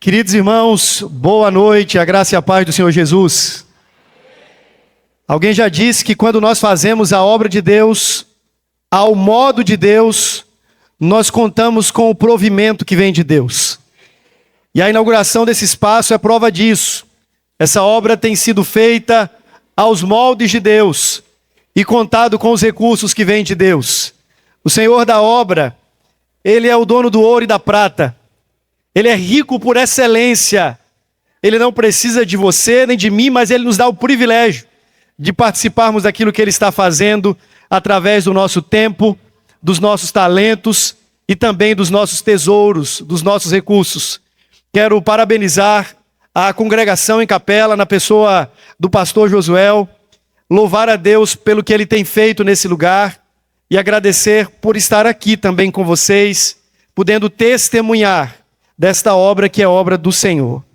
Queridos irmãos, boa noite, a graça e a paz do Senhor Jesus. Alguém já disse que quando nós fazemos a obra de Deus, ao modo de Deus, nós contamos com o provimento que vem de Deus. E a inauguração desse espaço é prova disso. Essa obra tem sido feita aos moldes de Deus e contado com os recursos que vêm de Deus. O Senhor da obra, Ele é o dono do ouro e da prata. Ele é rico por excelência. Ele não precisa de você nem de mim, mas Ele nos dá o privilégio de participarmos daquilo que Ele está fazendo através do nosso tempo, dos nossos talentos e também dos nossos tesouros, dos nossos recursos. Quero parabenizar a congregação em capela, na pessoa do pastor Josuel, louvar a Deus pelo que Ele tem feito nesse lugar e agradecer por estar aqui também com vocês, podendo testemunhar desta obra que é obra do Senhor.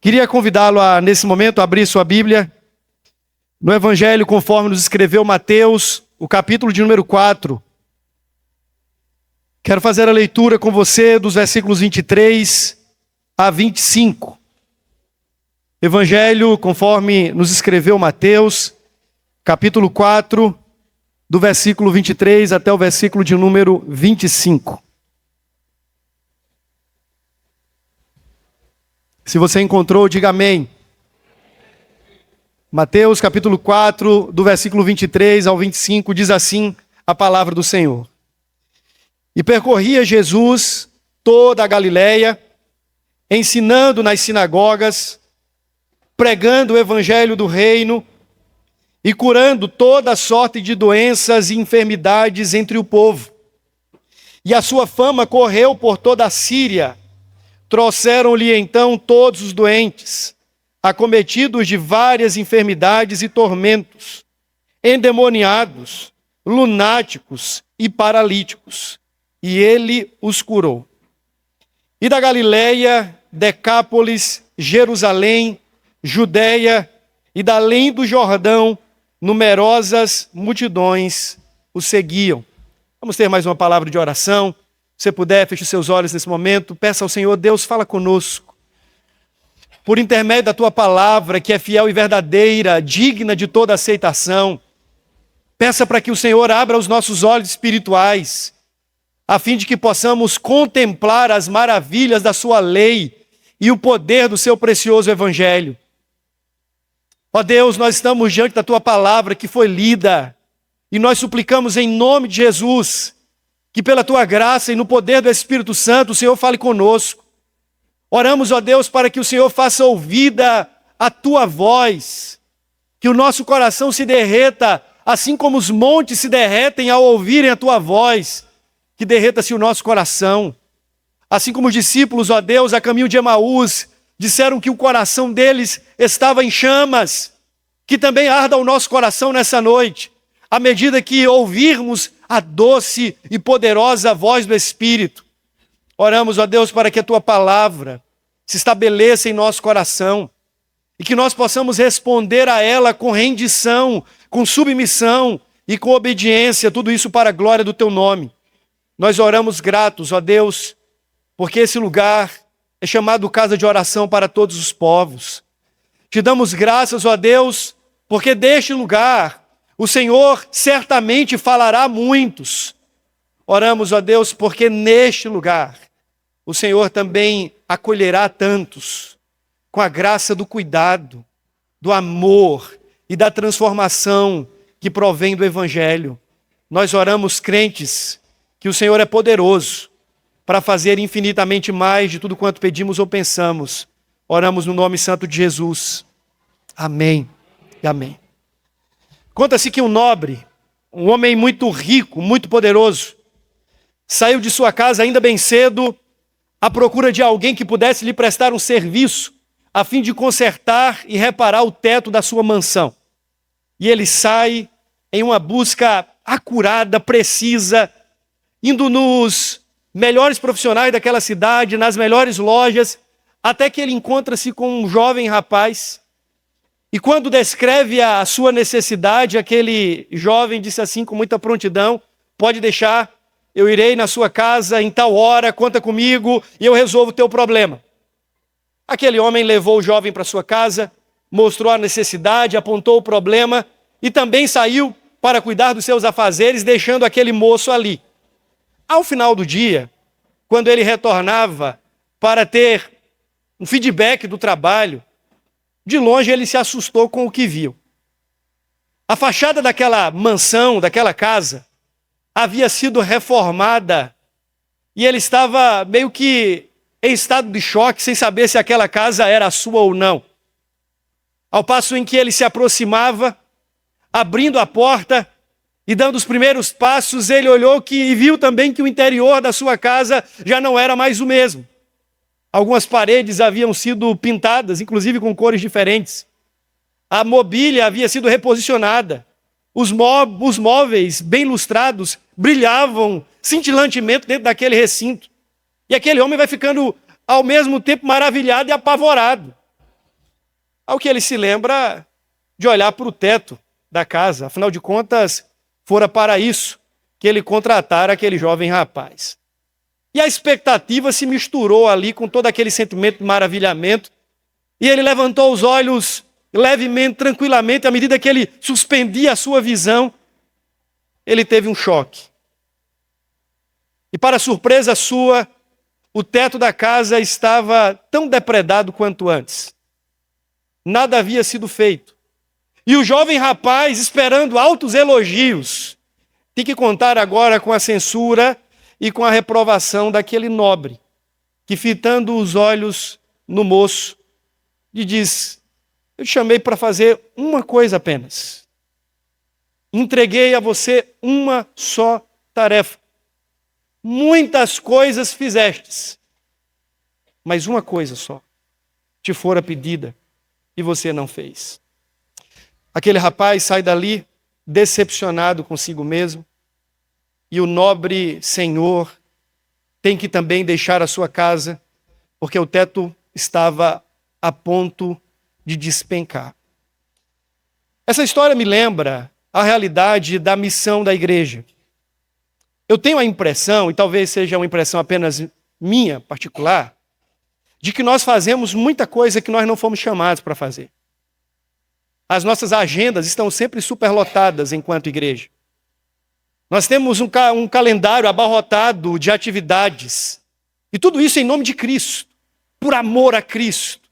Queria convidá-lo a, nesse momento, abrir sua Bíblia no Evangelho conforme nos escreveu Mateus, o capítulo de número 4. Quero fazer a leitura com você dos versículos 23 a 25. Evangelho conforme nos escreveu Mateus, capítulo 4, do versículo 23 até o versículo de número 25. Se você encontrou, diga amém. Mateus capítulo 4, do versículo 23 ao 25, diz assim a palavra do Senhor. E percorria Jesus toda a Galileia, ensinando nas sinagogas, pregando o evangelho do reino e curando toda sorte de doenças e enfermidades entre o povo. E a sua fama correu por toda a Síria. Trouxeram-lhe então todos os doentes, acometidos de várias enfermidades e tormentos, endemoniados, lunáticos e paralíticos, e ele os curou. E da Galileia, Decápolis, Jerusalém, Judeia e da além do Jordão, numerosas multidões o seguiam. Vamos ter mais uma palavra de oração. Se você puder, feche os seus olhos nesse momento, peça ao Senhor, Deus, fala conosco. Por intermédio da Tua palavra, que é fiel e verdadeira, digna de toda aceitação, peça para que o Senhor abra os nossos olhos espirituais, a fim de que possamos contemplar as maravilhas da Sua lei e o poder do Seu precioso Evangelho. Ó Deus, nós estamos diante da Tua palavra que foi lida, e nós suplicamos em nome de Jesus, que pela Tua graça e no poder do Espírito Santo, o Senhor fale conosco. Oramos, ó Deus, para que o Senhor faça ouvida a Tua voz, que o nosso coração se derreta, assim como os montes se derretem ao ouvirem a Tua voz, que derreta-se o nosso coração. Assim como os discípulos, ó Deus, a caminho de Emaús, disseram que o coração deles estava em chamas, que também arda o nosso coração nessa noite, à medida que ouvirmos a doce e poderosa voz do Espírito. Oramos, ó Deus, para que a Tua palavra se estabeleça em nosso coração e que nós possamos responder a ela com rendição, com submissão e com obediência, tudo isso para a glória do Teu nome. Nós oramos gratos, ó Deus, porque esse lugar é chamado casa de oração para todos os povos. Te damos graças, ó Deus, porque deste lugar o Senhor certamente falará a muitos. Oramos, ó Deus, porque neste lugar o Senhor também acolherá tantos, com a graça do cuidado, do amor e da transformação que provém do Evangelho. Nós oramos crentes que o Senhor é poderoso para fazer infinitamente mais de tudo quanto pedimos ou pensamos. Oramos no nome santo de Jesus. Amém e amém. Conta-se que um nobre, um homem muito rico, muito poderoso, saiu de sua casa ainda bem cedo à procura de alguém que pudesse lhe prestar um serviço a fim de consertar e reparar o teto da sua mansão. E ele sai em uma busca acurada, precisa, indo nos melhores profissionais daquela cidade, nas melhores lojas, até que ele encontra-se com um jovem rapaz. E quando descreve a sua necessidade, aquele jovem disse assim com muita prontidão: pode deixar, eu irei na sua casa em tal hora, conta comigo e eu resolvo o teu problema. Aquele homem levou o jovem para sua casa, mostrou a necessidade, apontou o problema e também saiu para cuidar dos seus afazeres, deixando aquele moço ali. Ao final do dia, quando ele retornava para ter um feedback do trabalho, de longe ele se assustou com o que viu. A fachada daquela mansão, daquela casa, havia sido reformada e ele estava meio que em estado de choque, sem saber se aquela casa era sua ou não. Ao passo em que ele se aproximava, abrindo a porta e dando os primeiros passos, ele olhou e viu também que o interior da sua casa já não era mais o mesmo. Algumas paredes haviam sido pintadas, inclusive com cores diferentes. A mobília havia sido reposicionada. Os móveis bem lustrados brilhavam cintilantemente dentro daquele recinto. E aquele homem vai ficando ao mesmo tempo maravilhado e apavorado. Ao que ele se lembra de olhar para o teto da casa. Afinal de contas, fora para isso que ele contratara aquele jovem rapaz. E a expectativa se misturou ali com todo aquele sentimento de maravilhamento. E ele levantou os olhos levemente, tranquilamente, à medida que ele suspendia a sua visão, ele teve um choque. E para surpresa sua, o teto da casa estava tão depredado quanto antes. Nada havia sido feito. E o jovem rapaz, esperando altos elogios, tem que contar agora com a censura e com a reprovação daquele nobre, que fitando os olhos no moço, lhe diz: eu te chamei para fazer uma coisa apenas. Entreguei a você uma só tarefa. Muitas coisas fizestes, mas uma coisa só te fora pedida e você não fez. Aquele rapaz sai dali decepcionado consigo mesmo, e o nobre senhor tem que também deixar a sua casa, porque o teto estava a ponto de despencar. Essa história me lembra a realidade da missão da igreja. Eu tenho a impressão, e talvez seja uma impressão apenas minha, particular, de que nós fazemos muita coisa que nós não fomos chamados para fazer. As nossas agendas estão sempre superlotadas enquanto igreja. Nós temos um calendário abarrotado de atividades. E tudo isso em nome de Cristo, por amor a Cristo.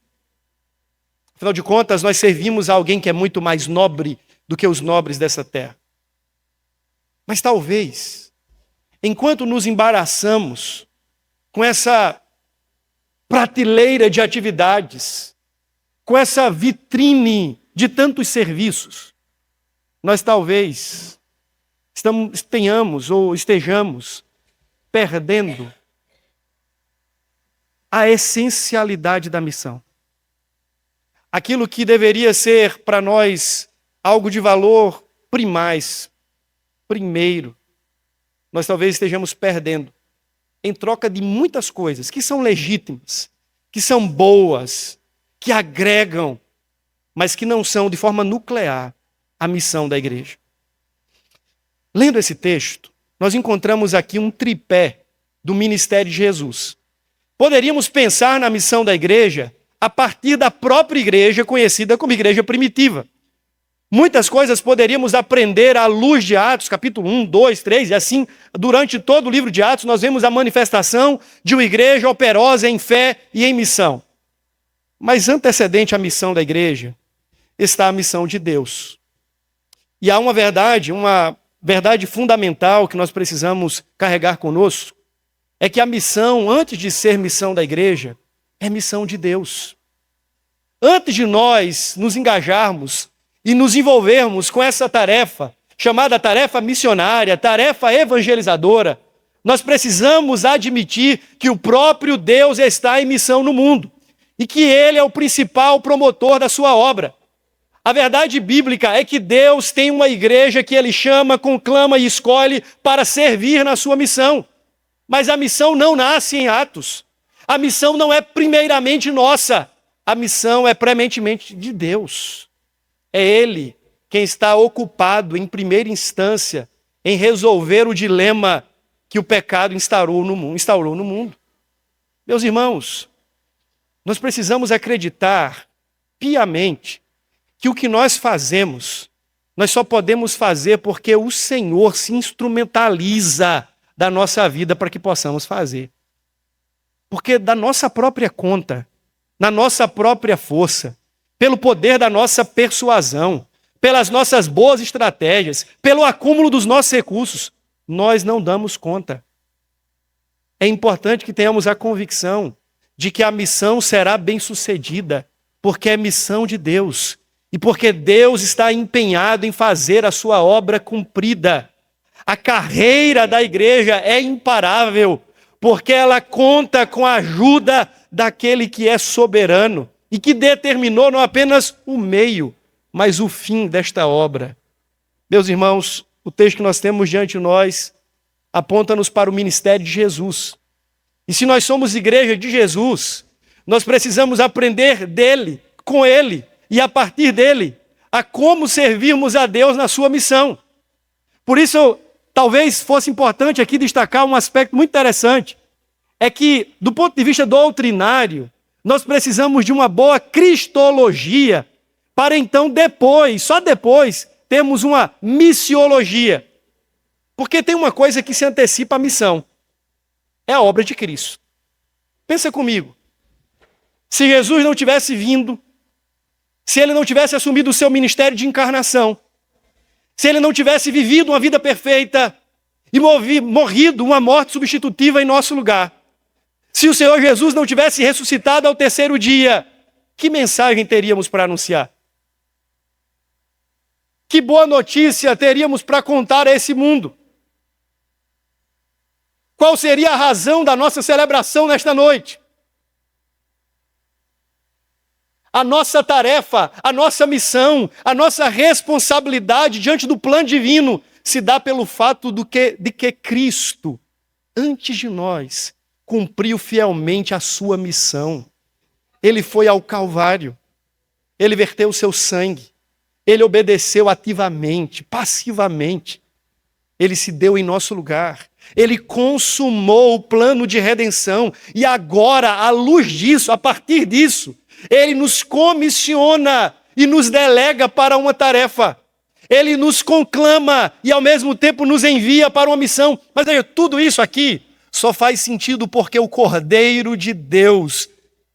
Afinal de contas, nós servimos a alguém que é muito mais nobre do que os nobres dessa terra. Mas talvez, enquanto nos embaraçamos com essa prateleira de atividades, com essa vitrine de tantos serviços, nós talvez tenhamos ou estejamos perdendo a essencialidade da missão. Aquilo que deveria ser para nós algo de valor primeiro, nós talvez estejamos perdendo em troca de muitas coisas que são legítimas, que são boas, que agregam, mas que não são de forma nuclear a missão da igreja. Lendo esse texto, nós encontramos aqui um tripé do ministério de Jesus. Poderíamos pensar na missão da igreja a partir da própria igreja conhecida como igreja primitiva. Muitas coisas poderíamos aprender à luz de Atos, capítulo 1, 2, 3, e assim, durante todo o livro de Atos, nós vemos a manifestação de uma igreja operosa em fé e em missão. Mas antecedente à missão da igreja está a missão de Deus. E há uma verdade fundamental que nós precisamos carregar conosco, é que a missão, antes de ser missão da igreja, é missão de Deus. Antes de nós nos engajarmos e nos envolvermos com essa tarefa, chamada tarefa missionária, tarefa evangelizadora, nós precisamos admitir que o próprio Deus está em missão no mundo e que Ele é o principal promotor da sua obra. A verdade bíblica é que Deus tem uma igreja que Ele chama, conclama e escolhe para servir na sua missão. Mas a missão não nasce em Atos. A missão não é primeiramente nossa. A missão é prementemente de Deus. É Ele quem está ocupado em primeira instância em resolver o dilema que o pecado instaurou no mundo. Meus irmãos, Nós precisamos acreditar piamente que o que nós fazemos, nós só podemos fazer porque o Senhor se instrumentaliza da nossa vida para que possamos fazer. Porque da nossa própria conta, na nossa própria força, pelo poder da nossa persuasão, pelas nossas boas estratégias, pelo acúmulo dos nossos recursos, nós não damos conta. É importante que tenhamos a convicção de que a missão será bem-sucedida, porque é missão de Deus e porque Deus está empenhado em fazer a sua obra cumprida. A carreira da igreja é imparável, porque ela conta com a ajuda daquele que é soberano e que determinou não apenas o meio, mas o fim desta obra. Meus irmãos, o texto que nós temos diante de nós aponta-nos para o ministério de Jesus. E se nós somos igreja de Jesus, nós precisamos aprender dele, com ele e a partir dele, a como servirmos a Deus na sua missão. Por isso, talvez fosse importante aqui destacar um aspecto muito interessante, é que, do ponto de vista doutrinário, nós precisamos de uma boa cristologia, para então depois, só depois, termos uma missiologia. Porque tem uma coisa que se antecipa à missão. É a obra de Cristo. Pensa comigo. Se Jesus não tivesse vindo, se ele não tivesse assumido o seu ministério de encarnação, se ele não tivesse vivido uma vida perfeita e morrido uma morte substitutiva em nosso lugar, se o Senhor Jesus não tivesse ressuscitado ao terceiro dia, que mensagem teríamos para anunciar? Que boa notícia teríamos para contar a esse mundo? Qual seria a razão da nossa celebração nesta noite? A nossa tarefa, a nossa missão, a nossa responsabilidade diante do plano divino se dá pelo fato de que Cristo, antes de nós, cumpriu fielmente a sua missão. Ele foi ao Calvário, ele verteu o seu sangue, ele obedeceu ativamente, passivamente, ele se deu em nosso lugar. Ele consumou o plano de redenção e agora, à luz disso, a partir disso, ele nos comissiona e nos delega para uma tarefa. Ele nos conclama e ao mesmo tempo nos envia para uma missão. Mas aí, tudo isso aqui só faz sentido porque o Cordeiro de Deus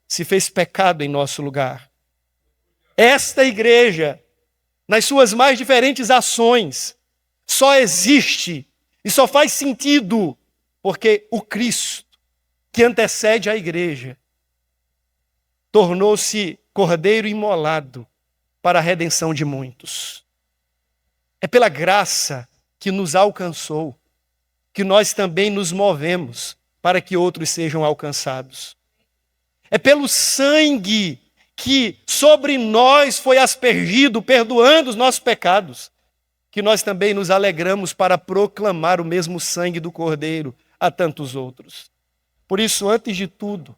se fez pecado em nosso lugar. Esta igreja, nas suas mais diferentes ações, só existe e só faz sentido porque o Cristo, que antecede a igreja, tornou-se cordeiro imolado para a redenção de muitos. É pela graça que nos alcançou que nós também nos movemos para que outros sejam alcançados. É pelo sangue que sobre nós foi aspergido, perdoando os nossos pecados, que nós também nos alegramos para proclamar o mesmo sangue do Cordeiro a tantos outros. Por isso, antes de tudo,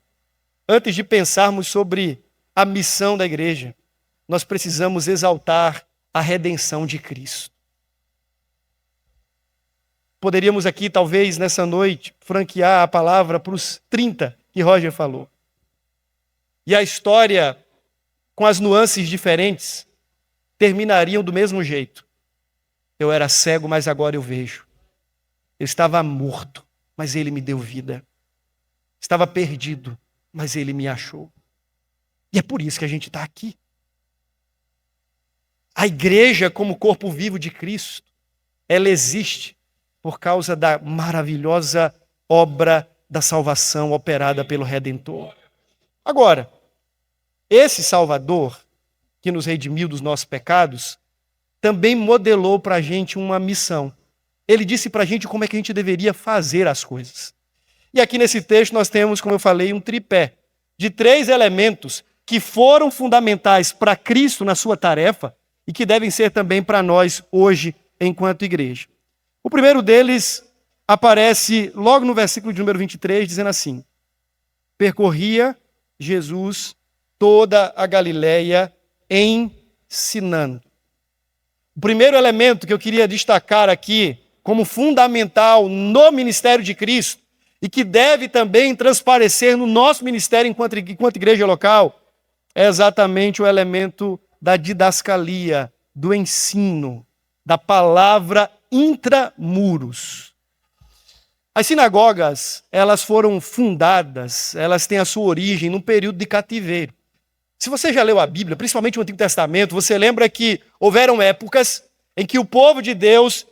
antes de pensarmos sobre a missão da igreja, nós precisamos exaltar a redenção de Cristo. Poderíamos aqui, talvez, nessa noite, franquear a palavra para os 30 que Roger falou. E a história, com as nuances diferentes, terminariam do mesmo jeito. Eu era cego, mas agora eu vejo. Eu estava morto, mas ele me deu vida. Estava perdido, mas ele me achou. E é por isso que a gente está aqui. A igreja, como corpo vivo de Cristo, ela existe por causa da maravilhosa obra da salvação operada pelo Redentor. Agora, esse Salvador, que nos redimiu dos nossos pecados, também modelou para a gente uma missão. Ele disse para a gente como é que a gente deveria fazer as coisas. E aqui nesse texto nós temos, como eu falei, um tripé de 3 elementos que foram fundamentais para Cristo na sua tarefa e que devem ser também para nós hoje, enquanto igreja. O primeiro deles aparece logo no versículo de número 23, dizendo assim: percorria Jesus toda a Galileia ensinando. O primeiro elemento que eu queria destacar aqui como fundamental no ministério de Cristo e que deve também transparecer no nosso ministério enquanto igreja local, é exatamente o elemento da didascalia, do ensino, da palavra intramuros. As sinagogas, elas foram fundadas, elas têm a sua origem num período de cativeiro. Se você já leu a Bíblia, principalmente o Antigo Testamento, você lembra que houveram épocas em que o povo de Deus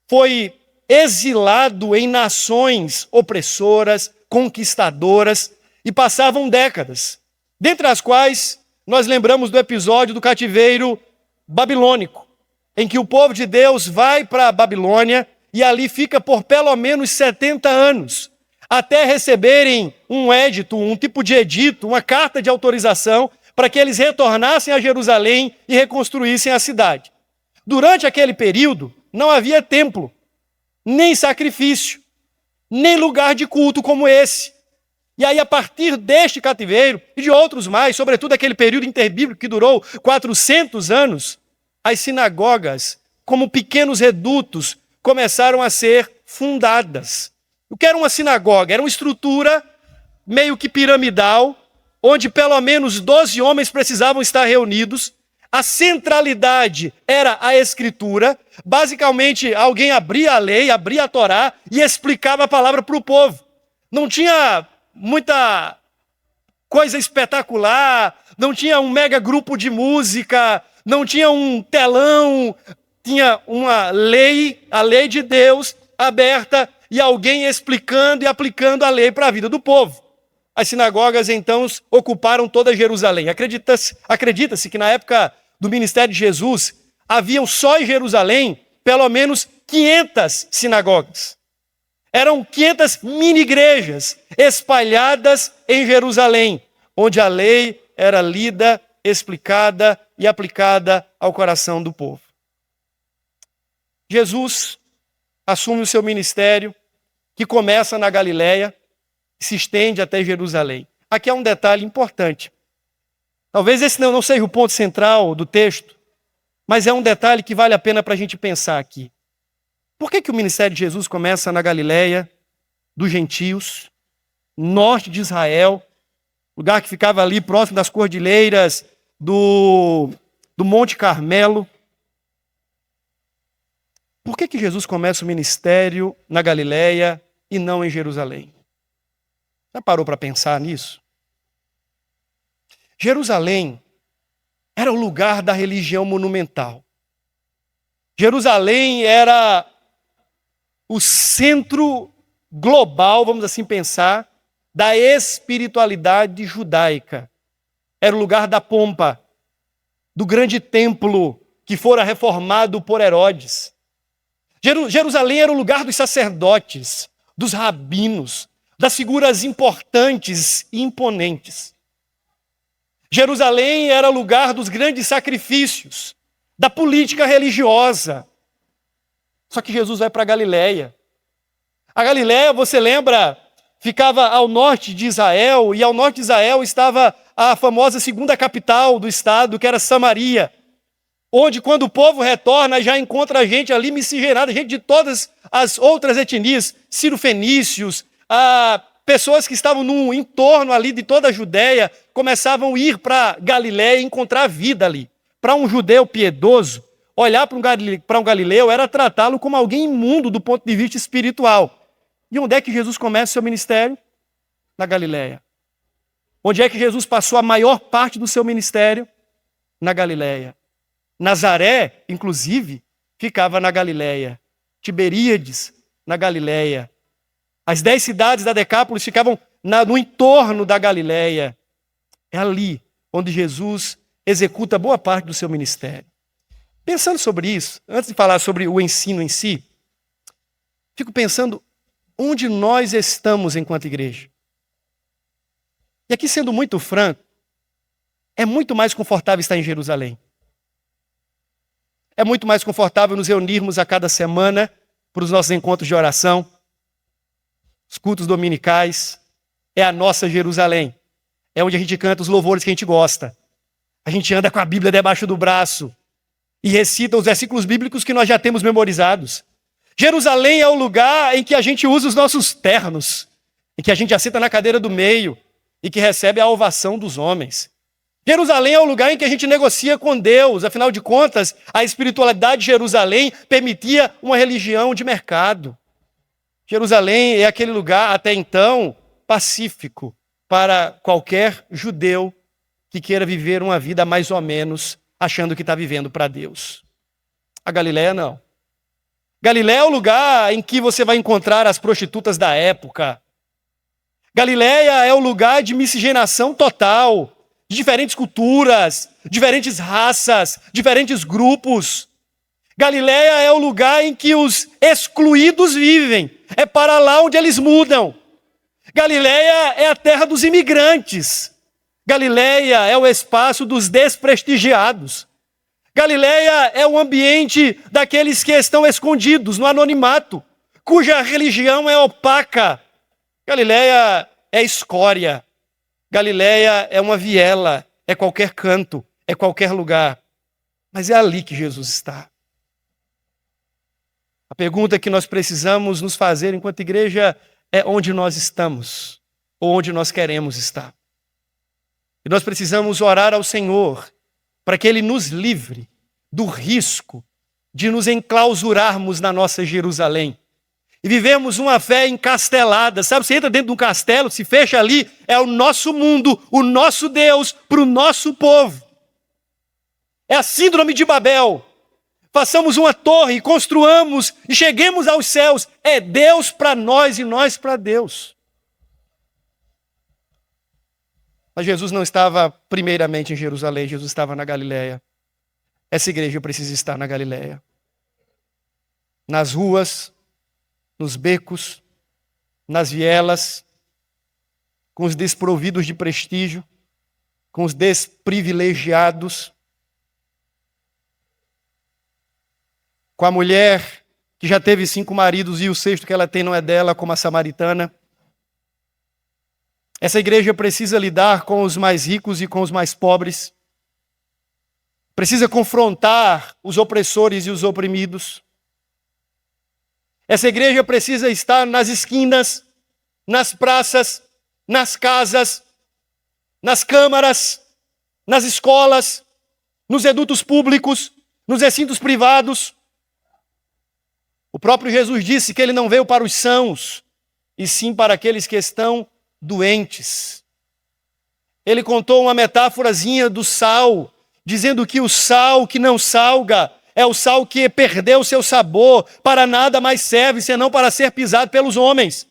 foi exilado em nações opressoras, conquistadoras, e passavam décadas, dentre as quais nós lembramos do episódio do cativeiro babilônico, em que o povo de Deus vai para a Babilônia e ali fica por pelo menos 70 anos, até receberem um édito, um tipo de edito, uma carta de autorização para que eles retornassem a Jerusalém e reconstruíssem a cidade. Durante aquele período, não havia templo, nem sacrifício, nem lugar de culto como esse. E aí, a partir deste cativeiro, e de outros mais, sobretudo aquele período interbíblico que durou 400 anos, as sinagogas, como pequenos redutos, começaram a ser fundadas. O que era uma sinagoga? Era uma estrutura meio que piramidal, onde pelo menos 12 homens precisavam estar reunidos. A centralidade era a escritura. Basicamente, alguém abria a lei, abria a Torá e explicava a palavra para o povo. Não tinha muita coisa espetacular, não tinha um mega grupo de música, não tinha um telão, tinha uma lei, a lei de Deus aberta e alguém explicando e aplicando a lei para a vida do povo. As sinagogas, então, ocuparam toda Jerusalém. Acredita-se que na época do ministério de Jesus, haviam só em Jerusalém pelo menos 500 sinagogas. Eram 500 mini-igrejas espalhadas em Jerusalém, onde a lei era lida, explicada e aplicada ao coração do povo. Jesus assume o seu ministério, que começa na Galileia e se estende até Jerusalém. Aqui há um detalhe importante. Talvez esse não seja o ponto central do texto, mas é um detalhe que vale a pena para a gente pensar aqui. Por que o ministério de Jesus começa na Galileia, dos gentios, norte de Israel, lugar que ficava ali próximo das cordilheiras do Monte Carmelo? Por que Jesus começa o ministério na Galileia e não em Jerusalém? Já parou para pensar nisso? Jerusalém era o lugar da religião monumental. Jerusalém era o centro global, vamos assim pensar, da espiritualidade judaica. Era o lugar da pompa, do grande templo que fora reformado por Herodes. Jerusalém era o lugar dos sacerdotes, dos rabinos, das figuras importantes e imponentes. Jerusalém era lugar dos grandes sacrifícios, da política religiosa. Só que Jesus vai para a Galileia. A Galileia, você lembra, ficava ao norte de Israel, e ao norte de Israel estava a famosa segunda capital do estado, que era Samaria, onde quando o povo retorna, já encontra gente ali miscigenada, gente de todas as outras etnias, sírio-fenícios, pessoas que estavam no entorno ali de toda a Judéia, começavam a ir para Galiléia e encontrar vida ali. Para um judeu piedoso, olhar para um galileu era tratá-lo como alguém imundo do ponto de vista espiritual. E onde é que Jesus começa o seu ministério? Na Galiléia. Onde é que Jesus passou a maior parte do seu ministério? Na Galiléia. Nazaré, inclusive, ficava na Galiléia. Tiberíades, na Galiléia. As 10 cidades da Decápolis ficavam no entorno da Galiléia. É ali onde Jesus executa boa parte do seu ministério. Pensando sobre isso, antes de falar sobre o ensino em si, fico pensando onde nós estamos enquanto igreja. E aqui, sendo muito franco, é muito mais confortável estar em Jerusalém. É muito mais confortável nos reunirmos a cada semana para os nossos encontros de oração, os cultos dominicais. É a nossa Jerusalém. É onde a gente canta os louvores que a gente gosta. A gente anda com a Bíblia debaixo do braço e recita os versículos bíblicos que nós já temos memorizados. Jerusalém é o lugar em que a gente usa os nossos ternos. em que a gente assenta na cadeira do meio e que recebe a ovação dos homens. Jerusalém é o lugar em que a gente negocia com Deus. Afinal de contas, a espiritualidade de Jerusalém permitia uma religião de mercado. Jerusalém é aquele lugar, até então, pacífico para qualquer judeu que queira viver uma vida mais ou menos achando que está vivendo para Deus. A Galileia não. Galileia é o lugar em que você vai encontrar as prostitutas da época. Galileia é o lugar de miscigenação total, de diferentes culturas, diferentes raças, diferentes grupos. Galileia é o lugar em que os excluídos vivem. É para lá onde eles mudam. Galileia é a terra dos imigrantes. Galileia é o espaço dos desprestigiados. Galileia é o ambiente daqueles que estão escondidos no anonimato, cuja religião é opaca. Galileia é escória. Galileia é uma viela, é qualquer canto, é qualquer lugar. Mas é ali que Jesus está. A pergunta que nós precisamos nos fazer enquanto igreja é onde nós estamos, ou onde nós queremos estar. E nós precisamos orar ao Senhor para que Ele nos livre do risco de nos enclausurarmos na nossa Jerusalém. E vivemos uma fé encastelada, sabe? Você entra dentro de um castelo, se fecha ali, é o nosso mundo, o nosso Deus, para o nosso povo. É a síndrome de Babel. Façamos uma torre, construamos e cheguemos aos céus. É Deus para nós e nós para Deus. Mas Jesus não estava primeiramente em Jerusalém, Jesus estava na Galileia. Essa igreja precisa estar na Galileia. Nas ruas, nos becos, nas vielas, com os desprovidos de prestígio, com os desprivilegiados, com a mulher que já teve 5 maridos e o 6º que ela tem não é dela, como a samaritana. Essa igreja precisa lidar com os mais ricos e com os mais pobres. Precisa confrontar os opressores e os oprimidos. Essa igreja precisa estar nas esquinas, nas praças, nas casas, nas câmaras, nas escolas, nos redutos públicos, nos recintos privados. O próprio Jesus disse que ele não veio para os sãos, e sim para aqueles que estão doentes. Ele contou uma metáforazinha do sal, dizendo que o sal que não salga é o sal que perdeu o seu sabor, para nada mais serve, senão para ser pisado pelos homens.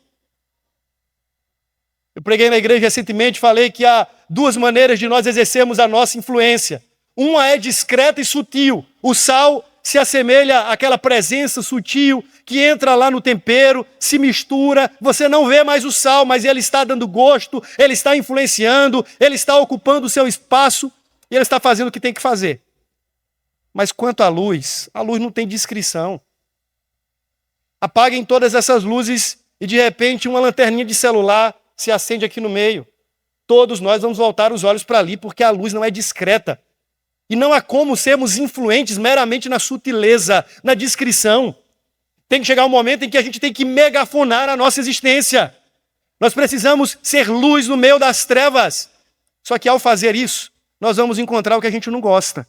Eu preguei na igreja recentemente, falei que há 2 maneiras de nós exercermos a nossa influência. Uma é discreta e sutil. O sal se assemelha àquela presença sutil que entra lá no tempero, se mistura, você não vê mais o sal, mas ele está dando gosto, ele está influenciando, ele está ocupando o seu espaço e ele está fazendo o que tem que fazer. Mas quanto à luz, a luz não tem descrição. Apaguem todas essas luzes e de repente uma lanterninha de celular se acende aqui no meio. Todos nós vamos voltar os olhos para ali porque a luz não é discreta. E não há como sermos influentes meramente na sutileza, na discrição. Tem que chegar um momento em que a gente tem que megafonar a nossa existência. Nós precisamos ser luz no meio das trevas. Só que ao fazer isso, nós vamos encontrar o que a gente não gosta.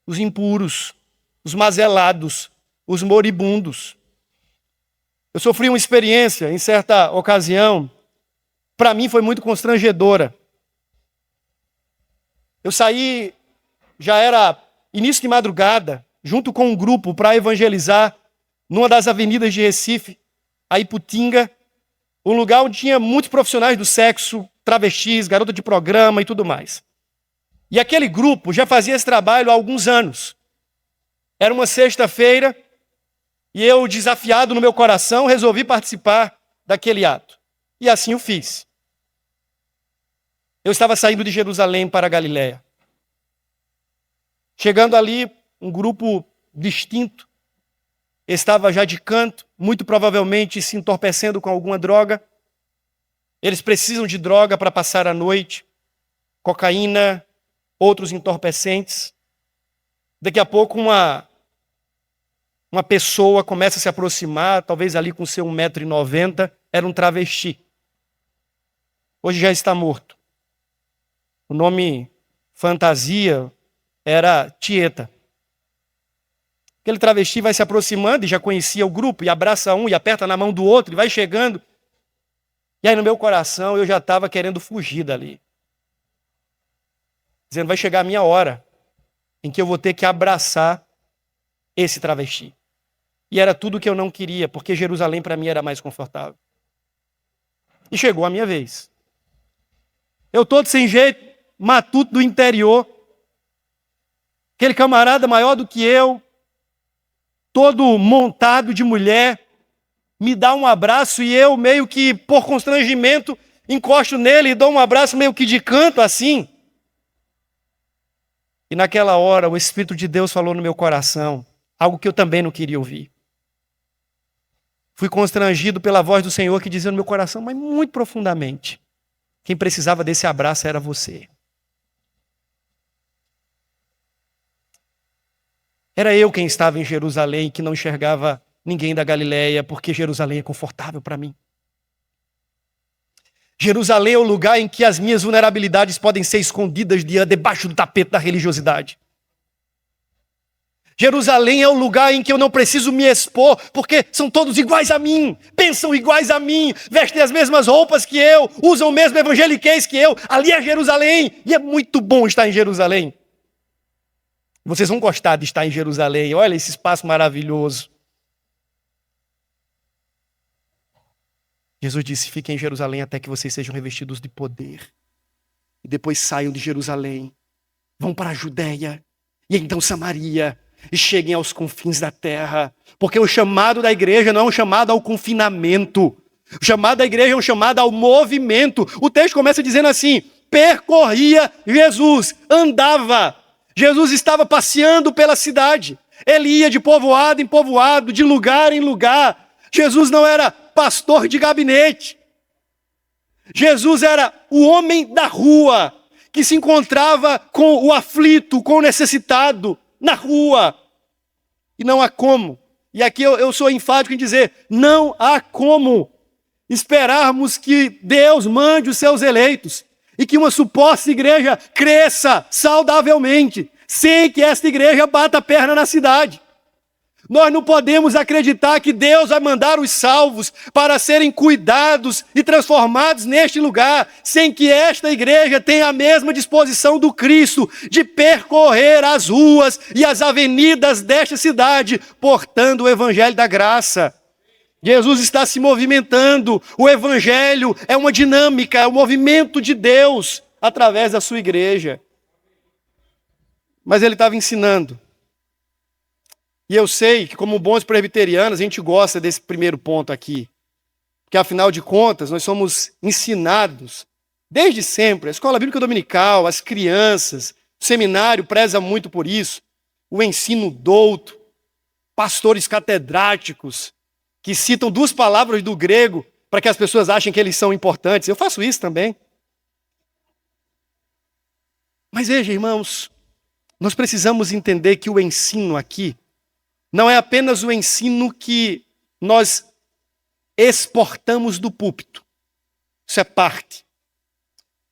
Os impuros, os mazelados, os moribundos. Eu sofri uma experiência em certa ocasião, para mim foi muito constrangedora. Eu saí, já era início de madrugada, junto com um grupo para evangelizar numa das avenidas de Recife, a Iputinga, um lugar onde tinha muitos profissionais do sexo, travestis, garota de programa e tudo mais. E aquele grupo já fazia esse trabalho há alguns anos. Era uma sexta-feira e eu, desafiado no meu coração, resolvi participar daquele ato. E assim o fiz. Eu estava saindo de Jerusalém para a Galileia. Chegando ali, um grupo distinto estava já de canto, muito provavelmente se entorpecendo com alguma droga. Eles precisam de droga para passar a noite, cocaína, outros entorpecentes. Daqui a pouco uma pessoa começa a se aproximar, talvez ali com seu 1,90 m, era um travesti. hoje já está morto. O nome fantasia era Tieta. Aquele travesti vai se aproximando e já conhecia o grupo, e abraça um, e aperta na mão do outro, e vai chegando. E aí no meu coração eu já estava querendo fugir dali. Dizendo, vai chegar a minha hora em que eu vou ter que abraçar esse travesti. E era tudo o que eu não queria, porque Jerusalém para mim era mais confortável. E chegou a minha vez. Eu todo sem jeito, matuto do interior, aquele camarada maior do que eu, todo montado de mulher, me dá um abraço e eu meio que por constrangimento encosto nele e dou um abraço meio que de canto assim. E naquela hora o Espírito de Deus falou no meu coração algo que eu também não queria ouvir. Fui constrangido pela voz do Senhor que dizia no meu coração, mas muito profundamente, quem precisava desse abraço era você. Era eu quem estava em Jerusalém, que não enxergava ninguém da Galileia, porque Jerusalém é confortável para mim. Jerusalém é o lugar em que as minhas vulnerabilidades podem ser escondidas debaixo do tapete da religiosidade. Jerusalém é o lugar em que eu não preciso me expor, porque são todos iguais a mim, pensam iguais a mim, vestem as mesmas roupas que eu, usam o mesmo evangeliquez que eu. Ali é Jerusalém, e é muito bom estar em Jerusalém. Vocês vão gostar de estar em Jerusalém, olha esse espaço maravilhoso. Jesus disse, fiquem em Jerusalém até que vocês sejam revestidos de poder. E depois saiam de Jerusalém, vão para a Judéia, e então Samaria, e cheguem aos confins da terra. Porque o chamado da igreja não é um chamado ao confinamento. O chamado da igreja é um chamado ao movimento. O texto começa dizendo assim, percorria Jesus, andava. Jesus estava passeando pela cidade. Ele ia de povoado em povoado, de lugar em lugar. Jesus não era pastor de gabinete. Jesus era o homem da rua, que se encontrava com o aflito, com o necessitado, na rua. E não há como. E aqui eu sou enfático em dizer, não há como esperarmos que Deus mande os seus eleitos e que uma suposta igreja cresça saudavelmente, sem que esta igreja bata a perna na cidade. Nós não podemos acreditar que Deus vai mandar os salvos para serem cuidados e transformados neste lugar, sem que esta igreja tenha a mesma disposição do Cristo de percorrer as ruas e as avenidas desta cidade, portando o evangelho da graça. Jesus está se movimentando, o evangelho é uma dinâmica, é um movimento de Deus através da sua igreja. Mas ele estava ensinando. E eu sei que, como bons presbiterianos, a gente gosta desse primeiro ponto aqui. Porque, afinal de contas, nós somos ensinados, desde sempre, a escola bíblica dominical, as crianças, o seminário preza muito por isso, o ensino douto, pastores catedráticos, que citam duas palavras do grego para que as pessoas achem que eles são importantes. Eu faço isso também. Mas veja, irmãos, nós precisamos entender que o ensino aqui não é apenas o ensino que nós exportamos do púlpito. Isso é parte.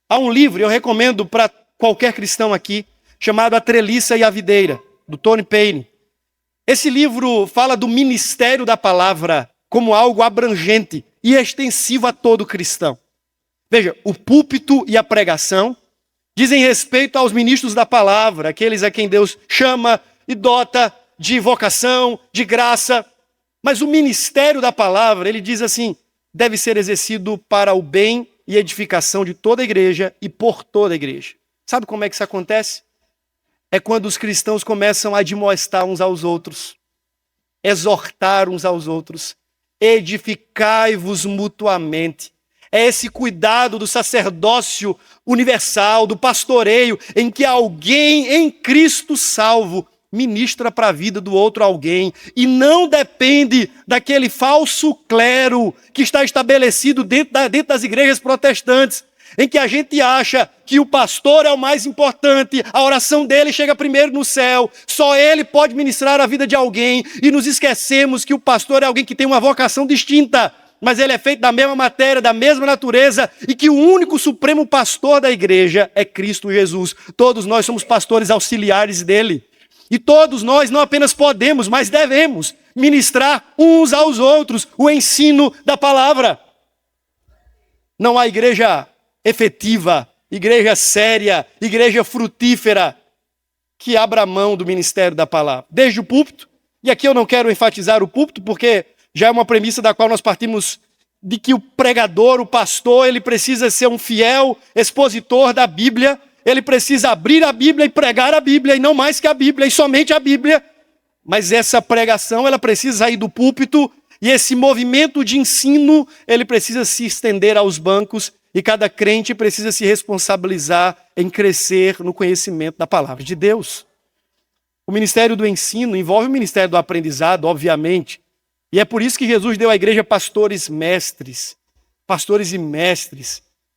Há um livro, eu recomendo para qualquer cristão aqui, chamado A Treliça e a Videira, do Tony Payne. Esse livro fala do ministério da palavra como algo abrangente e extensivo a todo cristão. Veja, o púlpito e a pregação dizem respeito aos ministros da palavra, aqueles a quem Deus chama e dota de vocação, de graça. Mas o ministério da palavra, ele diz assim, deve ser exercido para o bem e edificação de toda a igreja e por toda a igreja. Sabe como é que isso acontece? É quando os cristãos começam a admoestar uns aos outros, exortar uns aos outros, edificai-vos mutuamente. É esse cuidado do sacerdócio universal, do pastoreio, em que alguém em Cristo salvo ministra para a vida do outro alguém e não depende daquele falso clero que está estabelecido dentro das igrejas protestantes, em que a gente acha que o pastor é o mais importante, a oração dele chega primeiro no céu, só ele pode ministrar a vida de alguém, e nos esquecemos que o pastor é alguém que tem uma vocação distinta. mas ele é feito da mesma matéria, da mesma natureza, e que o único supremo pastor da igreja é Cristo Jesus. Todos nós somos pastores auxiliares dele. E todos nós não apenas podemos, mas devemos ministrar uns aos outros o ensino da palavra. Não há igreja efetiva, igreja séria, igreja frutífera que abra mão do ministério da palavra. Desde o púlpito, e aqui eu não quero enfatizar o púlpito, porque já é uma premissa da qual nós partimos de que o pregador, o pastor, ele precisa ser um fiel expositor da Bíblia, ele precisa abrir a Bíblia e pregar a Bíblia, e não mais que a Bíblia, e somente a Bíblia. Mas essa pregação, ela precisa sair do púlpito, e esse movimento de ensino, ele precisa se estender aos bancos, e cada crente precisa se responsabilizar em crescer no conhecimento da palavra de Deus. O ministério do ensino envolve o ministério do aprendizado, obviamente, e é por isso que Jesus deu à igreja pastores e mestres,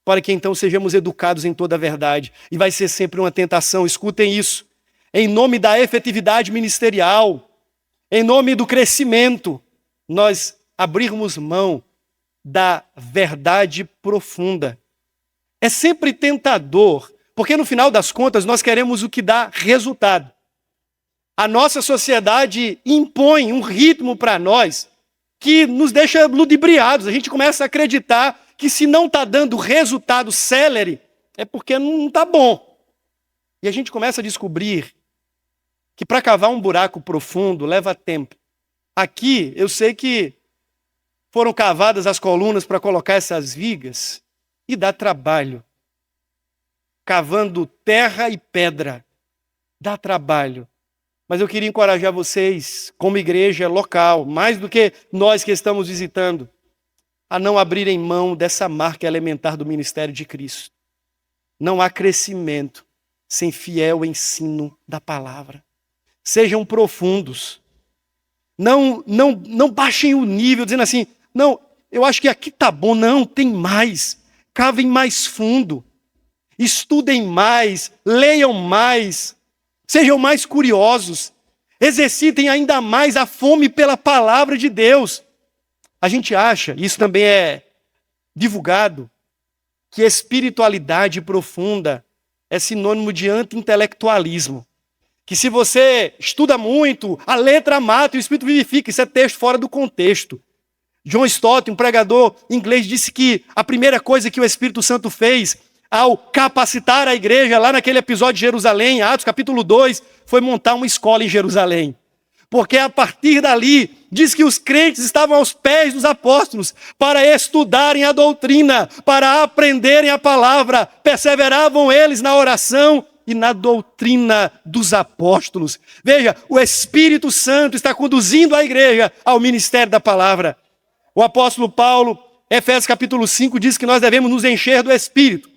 para que então sejamos educados em toda a verdade. E vai ser sempre uma tentação, escutem isso, em nome da efetividade ministerial, em nome do crescimento, nós abrirmos mão da verdade profunda. É sempre tentador, porque no final das contas nós queremos o que dá resultado. A nossa sociedade impõe um ritmo para nós que nos deixa ludibriados. A gente começa a acreditar que se não está dando resultado célere, é porque não está bom. E a gente começa a descobrir que para cavar um buraco profundo leva tempo. Aqui, eu sei que foram cavadas as colunas para colocar essas vigas e dá trabalho. Cavando terra e pedra, dá trabalho. Mas eu queria encorajar vocês, como igreja local, mais do que nós que estamos visitando, a não abrirem mão dessa marca elementar do ministério de Cristo. Não há crescimento sem fiel ensino da palavra. Sejam profundos. Não baixem o nível, dizendo assim, não, eu acho que aqui está bom. Não, tem mais. Cavem mais fundo. Estudem mais, leiam mais. Sejam mais curiosos, exercitem ainda mais a fome pela palavra de Deus. A gente acha, isso também é divulgado, que espiritualidade profunda é sinônimo de anti-intelectualismo. Que se você estuda muito, a letra mata e o espírito vivifica. Isso é texto fora do contexto. John Stott, um pregador inglês, disse que a primeira coisa que o Espírito Santo fez ao capacitar a igreja, lá naquele episódio de Jerusalém, Atos capítulo 2, foi montar uma escola em Jerusalém. Porque a partir dali, diz que os crentes estavam aos pés dos apóstolos para estudarem a doutrina, para aprenderem a palavra, perseveravam eles na oração e na doutrina dos apóstolos. Veja, o Espírito Santo está conduzindo a igreja ao ministério da palavra. O apóstolo Paulo, Efésios capítulo 5, diz que nós devemos nos encher do Espírito.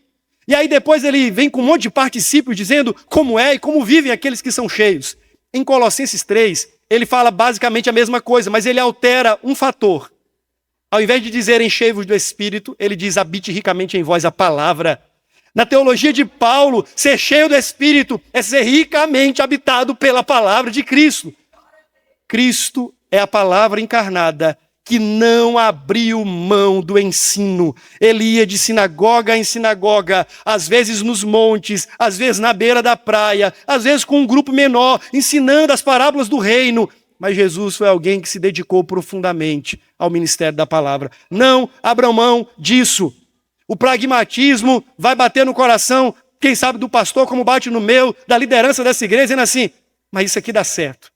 E aí depois ele vem com um monte de particípios dizendo como é e como vivem aqueles que são cheios. Em Colossenses 3, ele fala basicamente a mesma coisa, mas ele altera um fator. Ao invés de dizer enchei-vos do Espírito, ele diz habite ricamente em vós a palavra. Na teologia de Paulo, ser cheio do Espírito é ser ricamente habitado pela palavra de Cristo. Cristo é a palavra encarnada que não abriu mão do ensino. Ele ia de sinagoga em sinagoga, às vezes nos montes, às vezes na beira da praia, às vezes com um grupo menor, ensinando as parábolas do reino. Mas Jesus foi alguém que se dedicou profundamente ao ministério da palavra. Não abram mão disso. O pragmatismo vai bater no coração, quem sabe do pastor como bate no meu, da liderança dessa igreja, dizendo assim, mas isso aqui dá certo.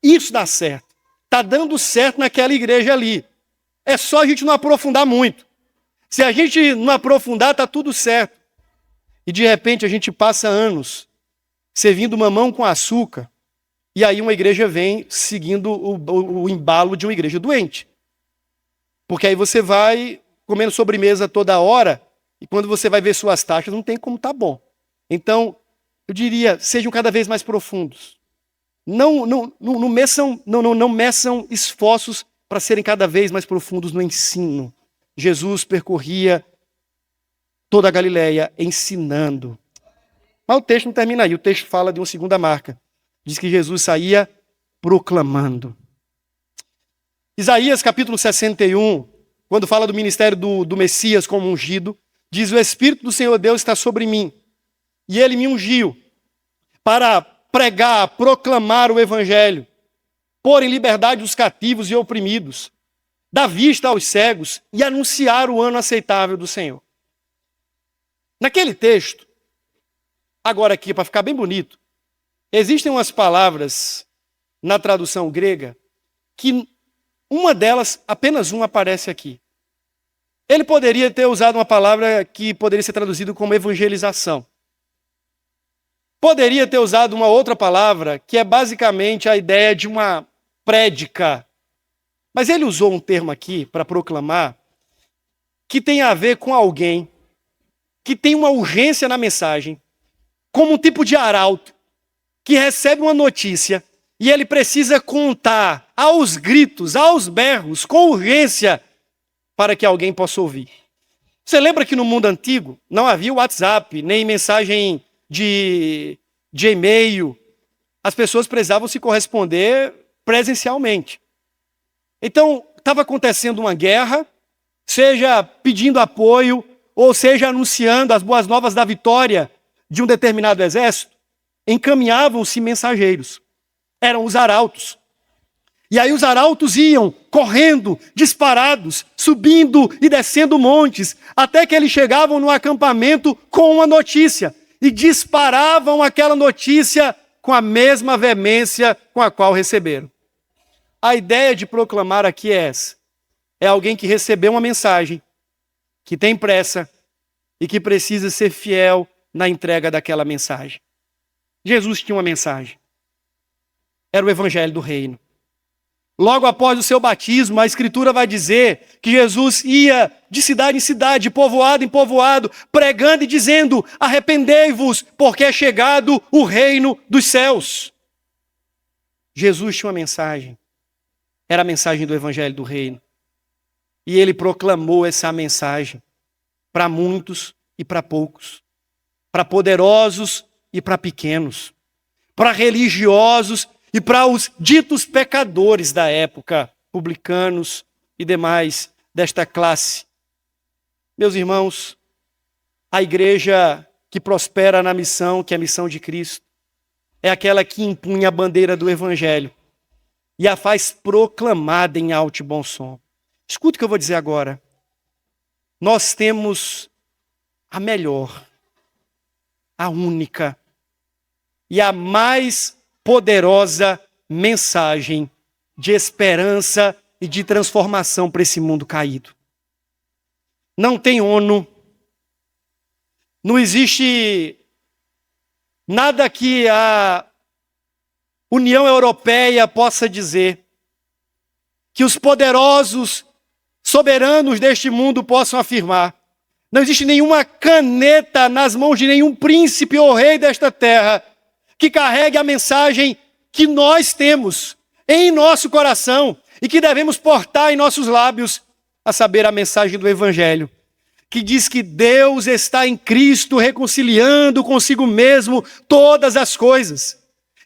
Isso dá certo. Está dando certo naquela igreja ali. É só a gente não aprofundar muito. Se a gente não aprofundar, está tudo certo. E de repente a gente passa anos servindo mamão com açúcar, e aí uma igreja vem seguindo o embalo de uma igreja doente. Porque aí você vai comendo sobremesa toda hora, e quando você vai ver suas taxas, não tem como tá bom. Então, eu diria, sejam cada vez mais profundos. Não meçam esforços para serem cada vez mais profundos no ensino. Jesus percorria toda a Galileia ensinando. Mas o texto não termina aí, o texto fala de uma segunda marca. Diz que Jesus saía proclamando. Isaías capítulo 61, quando fala do ministério do Messias como ungido, diz: o Espírito do Senhor Deus está sobre mim, e ele me ungiu para pregar, proclamar o evangelho, pôr em liberdade os cativos e oprimidos, dar vista aos cegos e anunciar o ano aceitável do Senhor. Naquele texto, agora aqui, para ficar bem bonito, existem umas palavras na tradução grega que uma delas, apenas uma, aparece aqui. Ele poderia ter usado uma palavra que poderia ser traduzida como evangelização. Poderia ter usado uma outra palavra que é basicamente a ideia de uma prédica. Mas ele usou um termo aqui para proclamar que tem a ver com alguém que tem uma urgência na mensagem, como um tipo de arauto, que recebe uma notícia e ele precisa contar aos gritos, aos berros, com urgência, para que alguém possa ouvir. Você lembra que no mundo antigo não havia WhatsApp, nem mensagem de e-mail. As pessoas precisavam se corresponder presencialmente. Então, estava acontecendo uma guerra, seja pedindo apoio, ou seja anunciando as boas novas da vitória de um determinado exército, encaminhavam-se mensageiros. Eram os arautos. E aí os arautos iam correndo, disparados, subindo e descendo montes, até que eles chegavam no acampamento com uma notícia. E disparavam aquela notícia com a mesma veemência com a qual receberam. A ideia de proclamar aqui é essa. É alguém que recebeu uma mensagem, que tem pressa e que precisa ser fiel na entrega daquela mensagem. Jesus tinha uma mensagem. Era o evangelho do reino. Logo após o seu batismo, a Escritura vai dizer que Jesus ia de cidade em cidade, de povoado em povoado, pregando e dizendo: arrependei-vos, porque é chegado o reino dos céus. Jesus tinha uma mensagem. Era a mensagem do evangelho do reino. E ele proclamou essa mensagem para muitos e para poucos, para poderosos e para pequenos, para religiosos e para os ditos pecadores da época, publicanos e demais desta classe. Meus irmãos, a igreja que prospera na missão, que é a missão de Cristo, é aquela que impunha a bandeira do evangelho e a faz proclamada em alto e bom som. Escuta o que eu vou dizer agora. Nós temos a melhor, a única e a mais poderosa mensagem de esperança e de transformação para esse mundo caído. Não tem ONU, não existe nada que a União Europeia possa dizer, que os poderosos soberanos deste mundo possam afirmar. Não existe nenhuma caneta nas mãos de nenhum príncipe ou rei desta terra que carregue a mensagem que nós temos em nosso coração e que devemos portar em nossos lábios, a saber, a mensagem do Evangelho, que diz que Deus está em Cristo reconciliando consigo mesmo todas as coisas,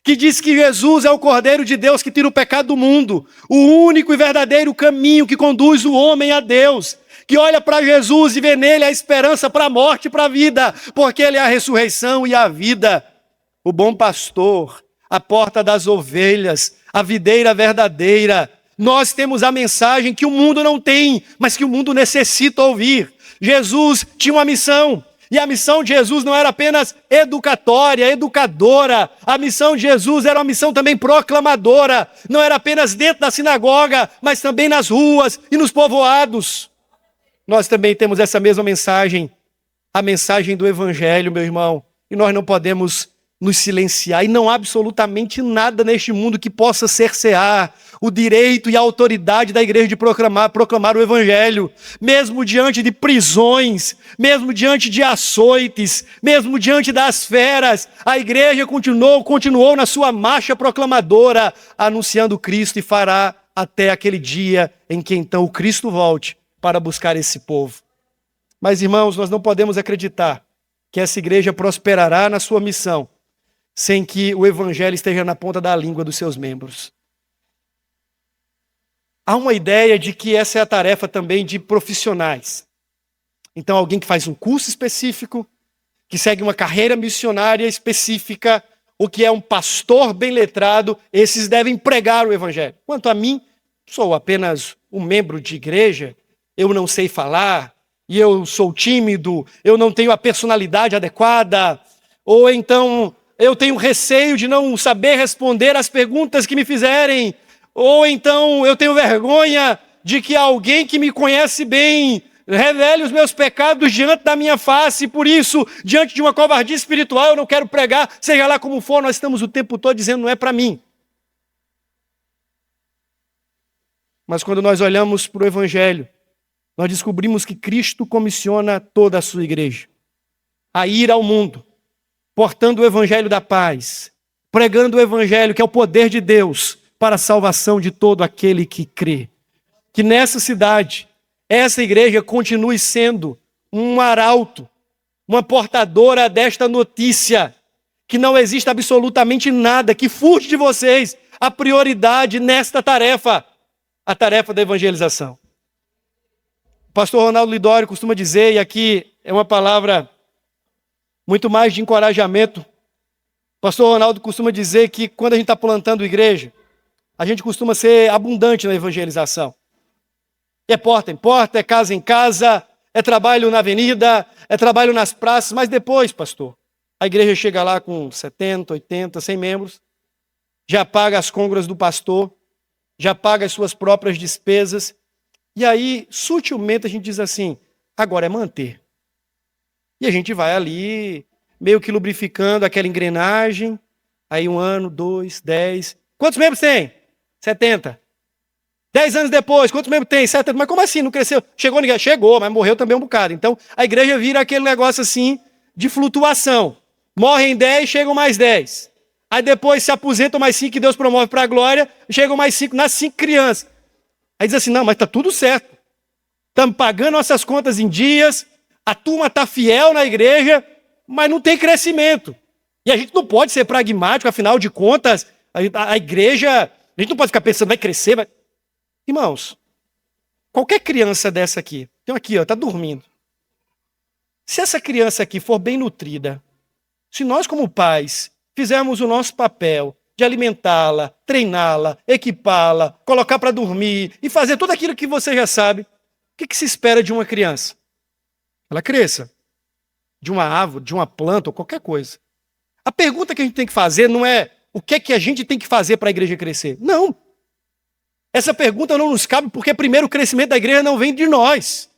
que diz que Jesus é o Cordeiro de Deus que tira o pecado do mundo, o único e verdadeiro caminho que conduz o homem a Deus, que olha para Jesus e vê nele a esperança para a morte e para a vida, porque ele é a ressurreição e a vida, o bom pastor, a porta das ovelhas, a videira verdadeira. Nós temos a mensagem que o mundo não tem, mas que o mundo necessita ouvir. Jesus tinha uma missão, e a missão de Jesus não era apenas educatória, educadora. A missão de Jesus era uma missão também proclamadora. Não era apenas dentro da sinagoga, mas também nas ruas e nos povoados. Nós também temos essa mesma mensagem, a mensagem do Evangelho, meu irmão. E nós não podemos nos silenciar. E não há absolutamente nada neste mundo que possa cercear o direito e a autoridade da igreja de proclamar o Evangelho. Mesmo diante de prisões, mesmo diante de açoites, mesmo diante das feras, a igreja continuou na sua marcha proclamadora, anunciando Cristo, e fará até aquele dia em que então o Cristo volte para buscar esse povo. Mas, irmãos, nós não podemos acreditar que essa igreja prosperará na sua missão sem que o Evangelho esteja na ponta da língua dos seus membros. há uma ideia de que essa é a tarefa também de profissionais. Então, alguém que faz um curso específico, que segue uma carreira missionária específica, ou que é um pastor bem letrado, esses devem pregar o evangelho. Quanto a mim, sou apenas um membro de igreja, eu não sei falar, e eu sou tímido, eu não tenho a personalidade adequada, ou então eu tenho receio de não saber responder às perguntas que me fizerem, ou então eu tenho vergonha de que alguém que me conhece bem revele os meus pecados diante da minha face, por isso, diante de uma covardia espiritual, eu não quero pregar, seja lá como for, nós estamos o tempo todo dizendo não é para mim. Mas quando nós olhamos para o evangelho, nós descobrimos que Cristo comissiona toda a sua igreja a ir ao mundo, portando o evangelho da paz, pregando o evangelho que é o poder de Deus para a salvação de todo aquele que crê. Que nessa cidade, essa igreja continue sendo um arauto, uma portadora desta notícia, que não existe absolutamente nada que furte de vocês a prioridade nesta tarefa, a tarefa da evangelização. O pastor Ronaldo Lidório costuma dizer, e aqui é uma palavra muito mais de encorajamento, o pastor Ronaldo costuma dizer que quando a gente está plantando igreja, a gente costuma ser abundante na evangelização. É porta em porta, é casa em casa, é trabalho na avenida, é trabalho nas praças, mas depois, pastor, a igreja chega lá com 70, 80, 100 membros, já paga as côngoras do pastor, já paga as suas próprias despesas, e aí, sutilmente, a gente diz assim, agora é manter. E a gente vai ali, meio que lubrificando aquela engrenagem, aí 1 ano, 2, 10. Quantos membros tem? 70. 10 anos depois, quantos membros tem? 70. Mas como assim? Não cresceu? Chegou ninguém? Chegou, mas morreu também um bocado. Então, a igreja vira aquele negócio assim, de flutuação. Morrem 10, chegam mais 10. Aí depois se aposentam mais 5 que Deus promove para a glória, chegam mais 5, nascem 5 crianças. Aí diz assim, não, mas está tudo certo. Estamos pagando nossas contas em dias, a turma está fiel na igreja, mas não tem crescimento. E a gente não pode ser pragmático, afinal de contas, a igreja, a gente não pode ficar pensando, vai crescer, vai... Irmãos, qualquer criança dessa aqui, tem aqui, ó, está dormindo. Se essa criança aqui for bem nutrida, se nós como pais fizermos o nosso papel de alimentá-la, treiná-la, equipá-la, colocar para dormir e fazer tudo aquilo que você já sabe, o que se espera de uma criança? Ela cresça. De uma árvore, de uma planta ou qualquer coisa. A pergunta que a gente tem que fazer não é o que é que a gente tem que fazer para a igreja crescer. Não. Essa pergunta não nos cabe porque primeiro o crescimento da igreja não vem de nós.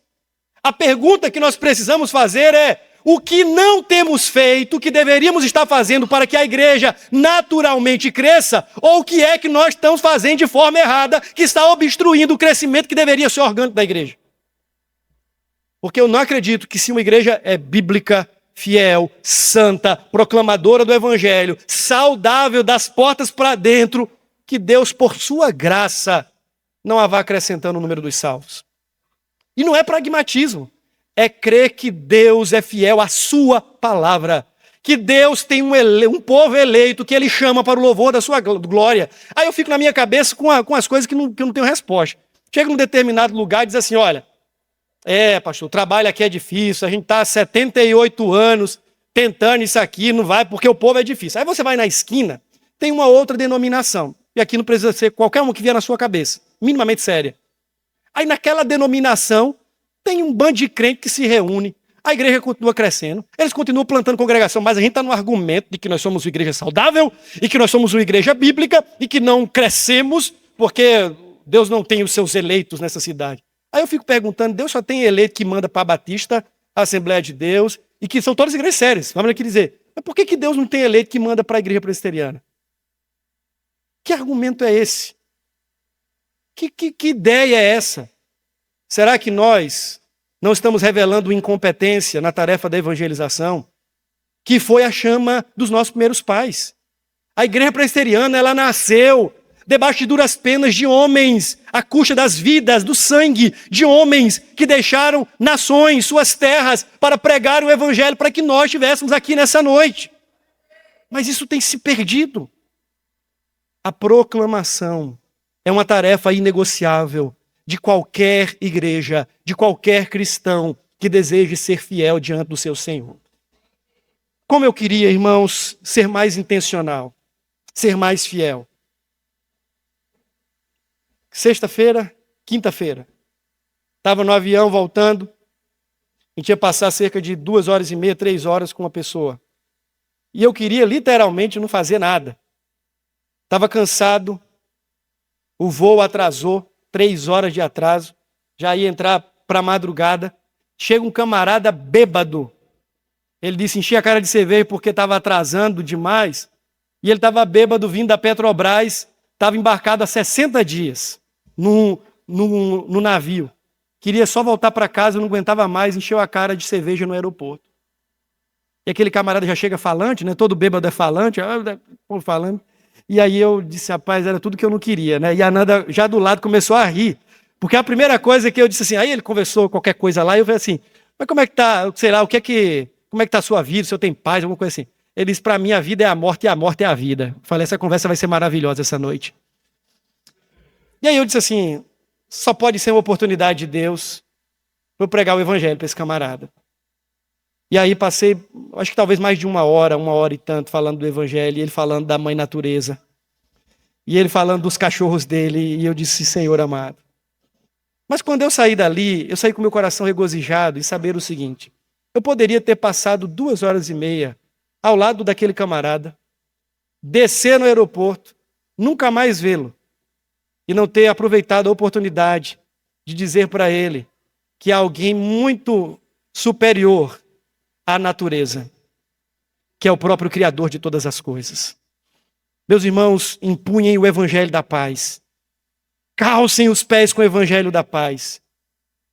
A pergunta que nós precisamos fazer é o que não temos feito, o que deveríamos estar fazendo para que a igreja naturalmente cresça, ou o que é que nós estamos fazendo de forma errada, que está obstruindo o crescimento que deveria ser orgânico da igreja. Porque eu não acredito que se uma igreja é bíblica, fiel, santa, proclamadora do evangelho, saudável das portas para dentro, que Deus, por sua graça, não a vá acrescentando o número dos salvos. E não é pragmatismo. É crer que Deus é fiel à sua palavra. Que Deus tem um povo eleito que Ele chama para o louvor da sua glória. Aí eu fico na minha cabeça com as coisas que eu não tenho resposta. Chega num determinado lugar e diz assim, olha, pastor, o trabalho aqui é difícil, a gente está há 78 anos tentando isso aqui, não vai, porque o povo é difícil. Aí você vai na esquina, tem uma outra denominação. E aqui não precisa ser qualquer uma que vier na sua cabeça, minimamente séria. Aí naquela denominação, tem um bando de crente que se reúne, a igreja continua crescendo, eles continuam plantando congregação, mas a gente está no argumento de que nós somos uma igreja saudável, e que nós somos uma igreja bíblica, e que não crescemos, porque Deus não tem os seus eleitos nessa cidade. Aí eu fico perguntando, Deus só tem eleito que manda para a Batista, a Assembleia de Deus, e que são todas igrejas sérias, vamos aqui dizer, mas por que Deus não tem eleito que manda para a igreja presbiteriana? Que argumento é esse? Que ideia é essa? Será que nós não estamos revelando incompetência na tarefa da evangelização, que foi a chama dos nossos primeiros pais? A igreja presbiteriana, ela nasceu debaixo de duras penas de homens, à custa das vidas, do sangue de homens que deixaram nações, suas terras, para pregar o evangelho, para que nós estivéssemos aqui nessa noite. Mas isso tem se perdido. A proclamação é uma tarefa inegociável de qualquer igreja, de qualquer cristão que deseje ser fiel diante do seu Senhor. Como eu queria, irmãos, ser mais intencional, ser mais fiel. Sexta-feira, quinta-feira, estava no avião voltando, a gente ia passar cerca de 2h30, 3 horas com uma pessoa. E eu queria literalmente não fazer nada. Estava cansado, o voo atrasou, 3 horas de atraso, já ia entrar para a madrugada. Chega um camarada bêbado. Ele disse, enchi a cara de cerveja porque estava atrasando demais. E ele estava bêbado vindo da Petrobras, estava embarcado há 60 dias no navio. Queria só voltar para casa, não aguentava mais, encheu a cara de cerveja no aeroporto. E aquele camarada já chega falante, né? Todo bêbado é falante, falando. E aí eu disse, rapaz, era tudo que eu não queria, né? E a Nanda já do lado começou a rir. Porque a primeira coisa que eu disse assim, aí ele conversou qualquer coisa lá, e eu falei assim, mas como é que tá, sei lá, como é que tá a sua vida, o senhor tem paz, alguma coisa assim. Ele disse, para mim a vida é a morte e a morte é a vida. Eu falei, essa conversa vai ser maravilhosa essa noite. E aí eu disse assim, só pode ser uma oportunidade de Deus para eu pregar o evangelho para esse camarada. E aí passei, acho que talvez mais de 1 hora e tanto, falando do evangelho, e ele falando da mãe natureza. E ele falando dos cachorros dele, e eu disse, Senhor amado. Mas quando eu saí dali, eu saí com meu coração regozijado em saber o seguinte, eu poderia ter passado 2h30 ao lado daquele camarada, descer no aeroporto, nunca mais vê-lo, e não ter aproveitado a oportunidade de dizer para ele que há alguém muito superior à natureza, que é o próprio Criador de todas as coisas. Meus irmãos, empunhem o evangelho da paz. Calcem os pés com o evangelho da paz.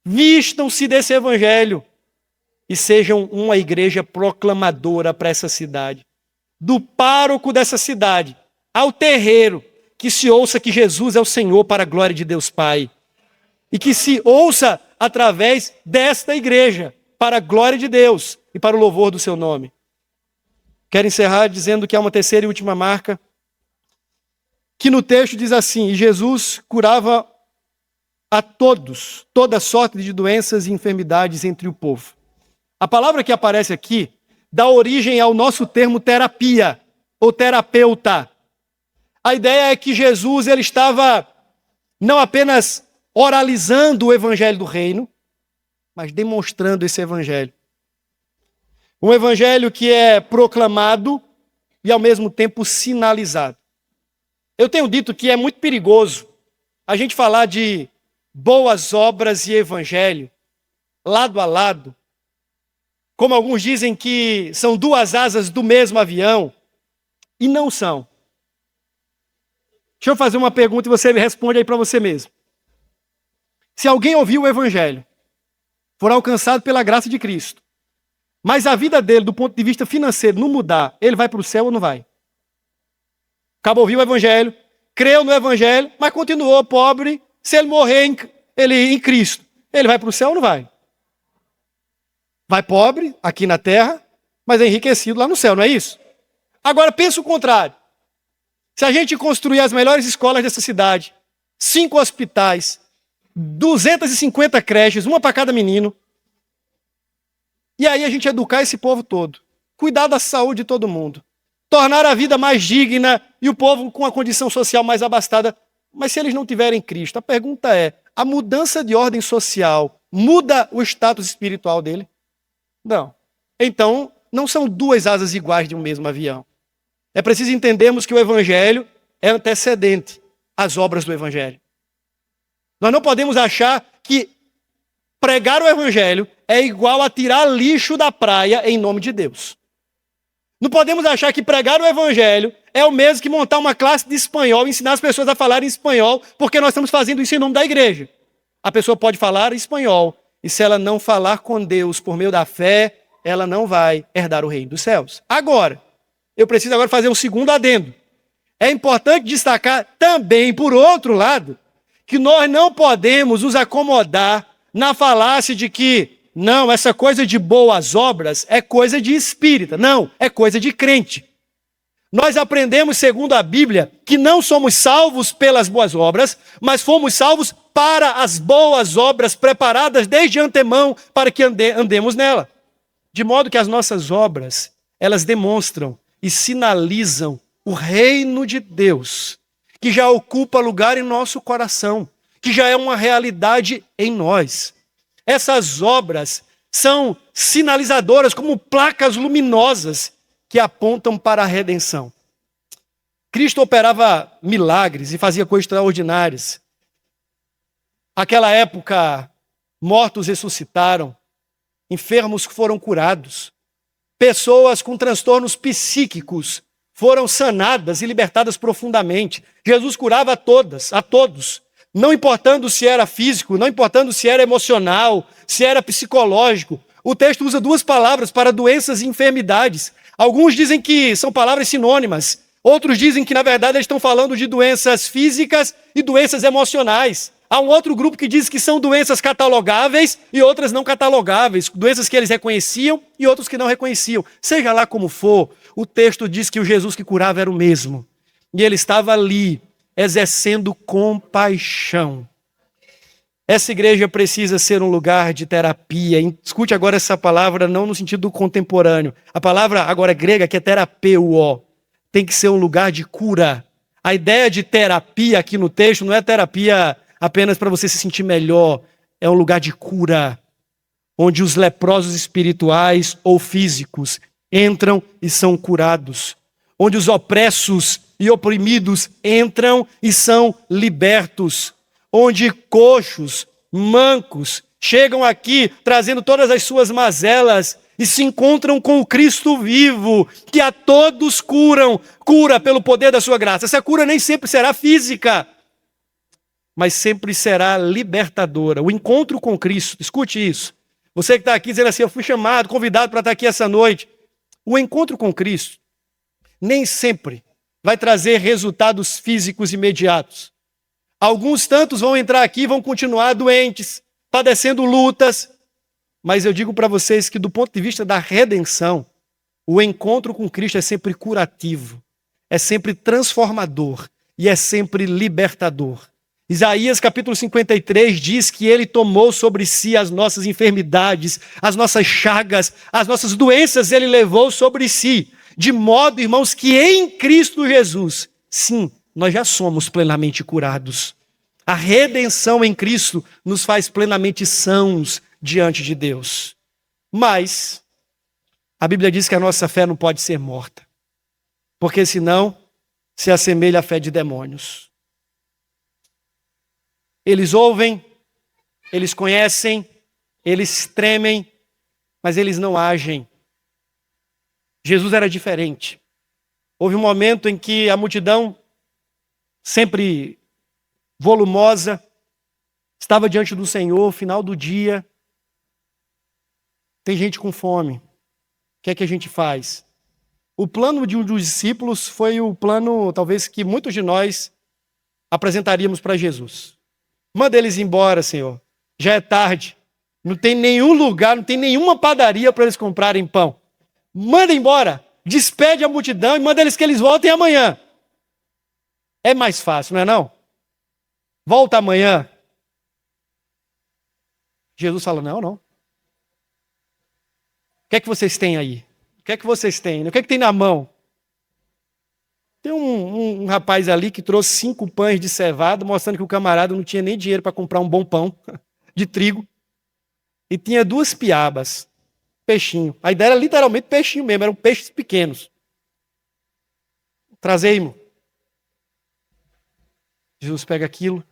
Vistam-se desse evangelho e sejam uma igreja proclamadora para essa cidade. Do pároco dessa cidade ao terreiro, que se ouça que Jesus é o Senhor para a glória de Deus Pai. E que se ouça através desta igreja, para a glória de Deus e para o louvor do seu nome. Quero encerrar dizendo que há uma terceira e última marca, que no texto diz assim, e Jesus curava a todos, toda sorte de doenças e enfermidades entre o povo. A palavra que aparece aqui dá origem ao nosso termo terapia, ou terapeuta. A ideia é que Jesus ele estava não apenas oralizando o evangelho do reino, mas demonstrando esse evangelho. Um evangelho que é proclamado e ao mesmo tempo sinalizado. Eu tenho dito que é muito perigoso a gente falar de boas obras e evangelho lado a lado, como alguns dizem que são 2 asas do mesmo avião, e não são. Deixa eu fazer uma pergunta e você responde aí para você mesmo. Se alguém ouviu o evangelho, for alcançado pela graça de Cristo, mas a vida dele, do ponto de vista financeiro, não mudar, ele vai para o céu ou não vai? Acabou de ouvir o evangelho, creu no evangelho, mas continuou pobre. Se ele morrer em Cristo, ele vai para o céu ou não vai? Vai pobre aqui na terra, mas é enriquecido lá no céu, não é isso? Agora pensa o contrário. Se a gente construir as melhores escolas dessa cidade, 5 hospitais, 250 creches, uma para cada menino, e aí a gente educar esse povo todo, cuidar da saúde de todo mundo, tornar a vida mais digna e o povo com a condição social mais abastada. Mas se eles não tiverem Cristo, a pergunta é, a mudança de ordem social muda o status espiritual dele? Não. Então, não são 2 asas iguais de um mesmo avião. É preciso entendermos que o evangelho é antecedente às obras do evangelho. Nós não podemos achar que pregar o evangelho é igual a tirar lixo da praia em nome de Deus. Não podemos achar que pregar o evangelho é o mesmo que montar uma classe de espanhol e ensinar as pessoas a falarem espanhol, porque nós estamos fazendo isso em nome da igreja. A pessoa pode falar espanhol, e se ela não falar com Deus por meio da fé, ela não vai herdar o reino dos céus. Agora, eu preciso agora fazer um segundo adendo. É importante destacar também, por outro lado, que nós não podemos nos acomodar na falácia de que, não, essa coisa de boas obras é coisa de espírita. Não, é coisa de crente. Nós aprendemos, segundo a Bíblia, que não somos salvos pelas boas obras, mas fomos salvos para as boas obras preparadas desde antemão para que andemos nela. De modo que as nossas obras, elas demonstram e sinalizam o reino de Deus, que já ocupa lugar em nosso coração, que já é uma realidade em nós. Essas obras são sinalizadoras como placas luminosas que apontam para a redenção. Cristo operava milagres e fazia coisas extraordinárias. Naquela época, mortos ressuscitaram, enfermos foram curados, pessoas com transtornos psíquicos foram sanadas e libertadas profundamente. Jesus curava a todos, não importando se era físico, não importando se era emocional, se era psicológico. O texto usa duas palavras para doenças e enfermidades. Alguns dizem que são palavras sinônimas, outros dizem que, na verdade, eles estão falando de doenças físicas e doenças emocionais. Há um outro grupo que diz que são doenças catalogáveis e outras não catalogáveis, doenças que eles reconheciam e outros que não reconheciam. Seja lá como for, o texto diz que o Jesus que curava era o mesmo. E ele estava ali, exercendo compaixão. Essa igreja precisa ser um lugar de terapia. Escute agora essa palavra, não no sentido contemporâneo. A palavra agora grega, que é terapeuo, tem que ser um lugar de cura. A ideia de terapia aqui no texto não é terapia apenas para você se sentir melhor. É um lugar de cura, onde os leprosos espirituais ou físicos entram e são curados. Onde os opressos e oprimidos entram e são libertos. Onde coxos, mancos, chegam aqui trazendo todas as suas mazelas e se encontram com o Cristo vivo, que a todos cura pelo poder da sua graça. Essa cura nem sempre será física, mas sempre será libertadora. O encontro com Cristo, escute isso. Você que está aqui dizendo assim, eu fui chamado, convidado para estar aqui essa noite. O encontro com Cristo nem sempre vai trazer resultados físicos imediatos. Alguns tantos vão entrar aqui e vão continuar doentes, padecendo lutas. Mas eu digo para vocês que do ponto de vista da redenção, o encontro com Cristo é sempre curativo, é sempre transformador e é sempre libertador. Isaías capítulo 53 diz que ele tomou sobre si as nossas enfermidades, as nossas chagas, as nossas doenças ele levou sobre si. De modo, irmãos, que em Cristo Jesus, sim, nós já somos plenamente curados. A redenção em Cristo nos faz plenamente sãos diante de Deus. Mas a Bíblia diz que a nossa fé não pode ser morta, porque senão se assemelha à fé de demônios. Eles ouvem, eles conhecem, eles tremem, mas eles não agem. Jesus era diferente. Houve um momento em que a multidão, sempre volumosa, estava diante do Senhor, final do dia. Tem gente com fome. O que é que a gente faz? O plano de um dos discípulos foi o plano, talvez, que muitos de nós apresentaríamos para Jesus. Manda eles embora, Senhor. Já é tarde. Não tem nenhum lugar, não tem nenhuma padaria para eles comprarem pão. Manda embora. Despede a multidão e manda eles que eles voltem amanhã. É mais fácil, não é não? Volta amanhã. Jesus fala, não. O que é que vocês têm aí? O que é que vocês têm? O que é que tem na mão? Tem um rapaz ali que trouxe 5 pães de cevada, mostrando que o camarada não tinha nem dinheiro para comprar um bom pão de trigo. E tinha 2 piabas, peixinho. A ideia era literalmente peixinho mesmo, eram peixes pequenos. Trazei, irmão. Jesus pega aquilo,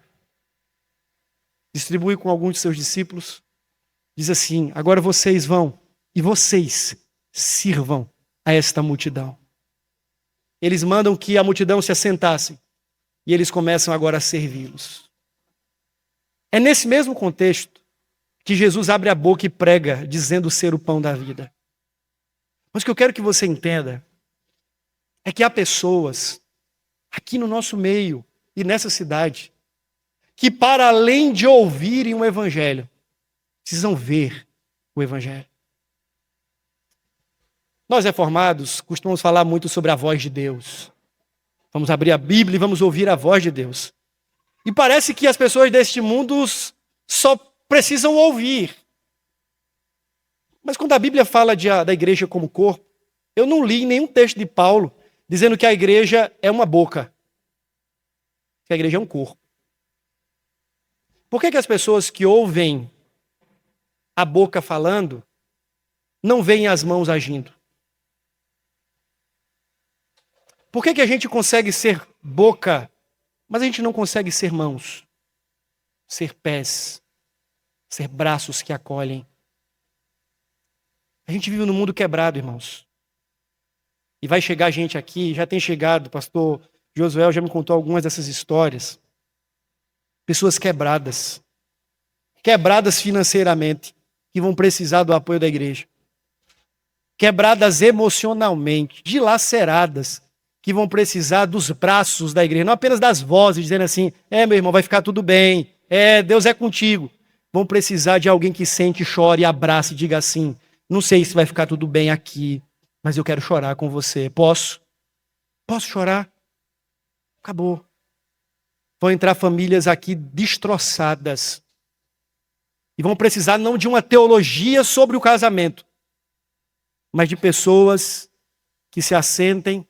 distribui com alguns de seus discípulos, diz assim, agora vocês vão e vocês sirvam a esta multidão. Eles mandam que a multidão se assentasse e eles começam agora a servi-los. É nesse mesmo contexto que Jesus abre a boca e prega, dizendo ser o pão da vida. Mas o que eu quero que você entenda é que há pessoas aqui no nosso meio e nessa cidade que, para além de ouvirem o Evangelho, precisam ver o Evangelho. Nós reformados costumamos falar muito sobre a voz de Deus. Vamos abrir a Bíblia e vamos ouvir a voz de Deus. E parece que as pessoas deste mundo só precisam ouvir. Mas quando a Bíblia fala da igreja como corpo, eu não li nenhum texto de Paulo dizendo que a igreja é uma boca. Que a igreja é um corpo. Por que as pessoas que ouvem a boca falando não veem as mãos agindo? Por que a gente consegue ser boca, mas a gente não consegue ser mãos, ser pés, ser braços que acolhem? A gente vive num mundo quebrado, irmãos. E vai chegar gente aqui, já tem chegado, o pastor Josué já me contou algumas dessas histórias. Pessoas quebradas financeiramente, que vão precisar do apoio da igreja. Quebradas emocionalmente, dilaceradas, que vão precisar dos braços da igreja, não apenas das vozes, dizendo assim, meu irmão, vai ficar tudo bem, Deus é contigo. Vão precisar de alguém que sente, chore, abrace e diga assim, não sei se vai ficar tudo bem aqui, mas eu quero chorar com você. Posso? Posso chorar? Acabou. Vão entrar famílias aqui destroçadas. E vão precisar não de uma teologia sobre o casamento, mas de pessoas que se assentem,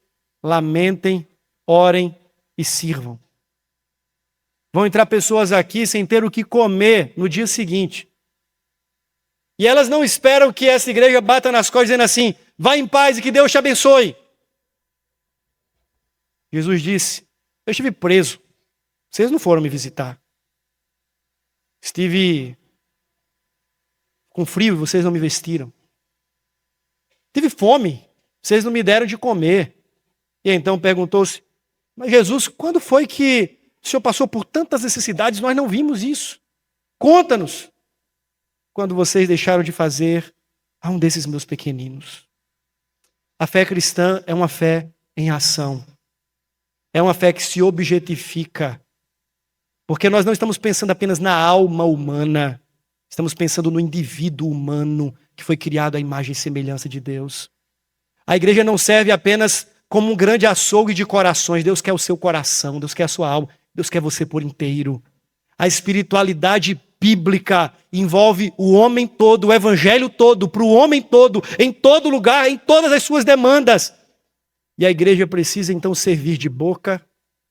lamentem, orem e sirvam. Vão entrar pessoas aqui sem ter o que comer no dia seguinte. E elas não esperam que essa igreja bata nas costas dizendo assim, vá em paz e que Deus te abençoe. Jesus disse, eu estive preso, vocês não foram me visitar. Estive com frio e vocês não me vestiram. Tive fome, vocês não me deram de comer. E então perguntou-se, mas Jesus, quando foi que o Senhor passou por tantas necessidades, nós não vimos isso? Conta-nos. Quando vocês deixaram de fazer a um desses meus pequeninos. A fé cristã é uma fé em ação. É uma fé que se objetifica. Porque nós não estamos pensando apenas na alma humana. Estamos pensando no indivíduo humano que foi criado à imagem e semelhança de Deus. A igreja não serve apenas como um grande açougue de corações. Deus quer o seu coração, Deus quer a sua alma, Deus quer você por inteiro. A espiritualidade bíblica envolve o homem todo, o evangelho todo, para o homem todo, em todo lugar, em todas as suas demandas. E a igreja precisa então servir de boca,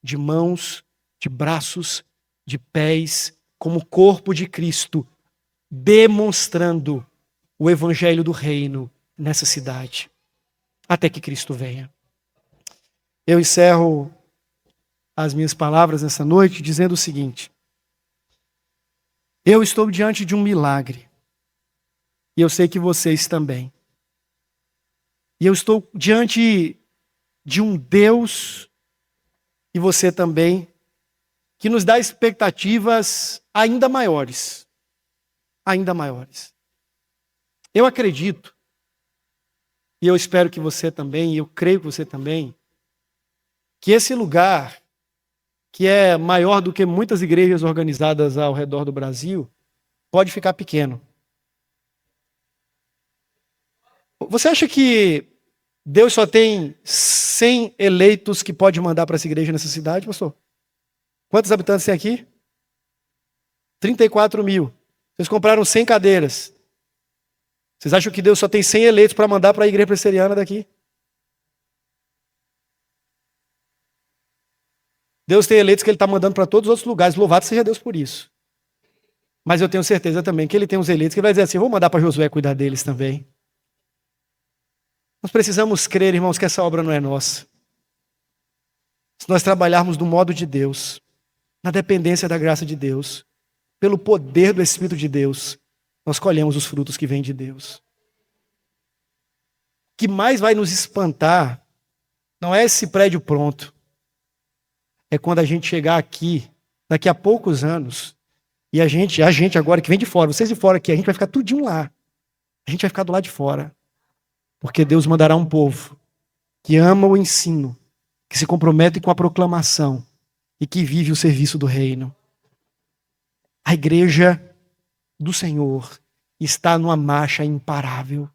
de mãos, de braços, de pés, como corpo de Cristo, demonstrando o evangelho do reino nessa cidade, até que Cristo venha. Eu encerro as minhas palavras nessa noite dizendo o seguinte: eu estou diante de um milagre. E eu sei que vocês também. E eu estou diante de um Deus, e você também, que nos dá expectativas ainda maiores. Ainda maiores. Eu acredito, e eu espero que você também, e eu creio que você também, que esse lugar, que é maior do que muitas igrejas organizadas ao redor do Brasil, pode ficar pequeno. Você acha que Deus só tem 100 eleitos que pode mandar para essa igreja nessa cidade, pastor? Quantos habitantes tem aqui? 34 mil. Vocês compraram 100 cadeiras. Vocês acham que Deus só tem 100 eleitos para mandar para a igreja presbiteriana daqui? Deus tem eleitos que Ele está mandando para todos os outros lugares. Louvado seja Deus por isso. Mas eu tenho certeza também que Ele tem uns eleitos que Ele vai dizer assim, vou mandar para Josué cuidar deles também. Nós precisamos crer, irmãos, que essa obra não é nossa. Se nós trabalharmos do modo de Deus, na dependência da graça de Deus, pelo poder do Espírito de Deus, nós colhemos os frutos que vêm de Deus. O que mais vai nos espantar não é esse prédio pronto. É quando a gente chegar aqui, daqui a poucos anos, e a gente agora que vem de fora, vocês de fora aqui, a gente vai ficar tudinho lá. A gente vai ficar do lado de fora. Porque Deus mandará um povo que ama o ensino, que se compromete com a proclamação e que vive o serviço do reino. A igreja do Senhor está numa marcha imparável.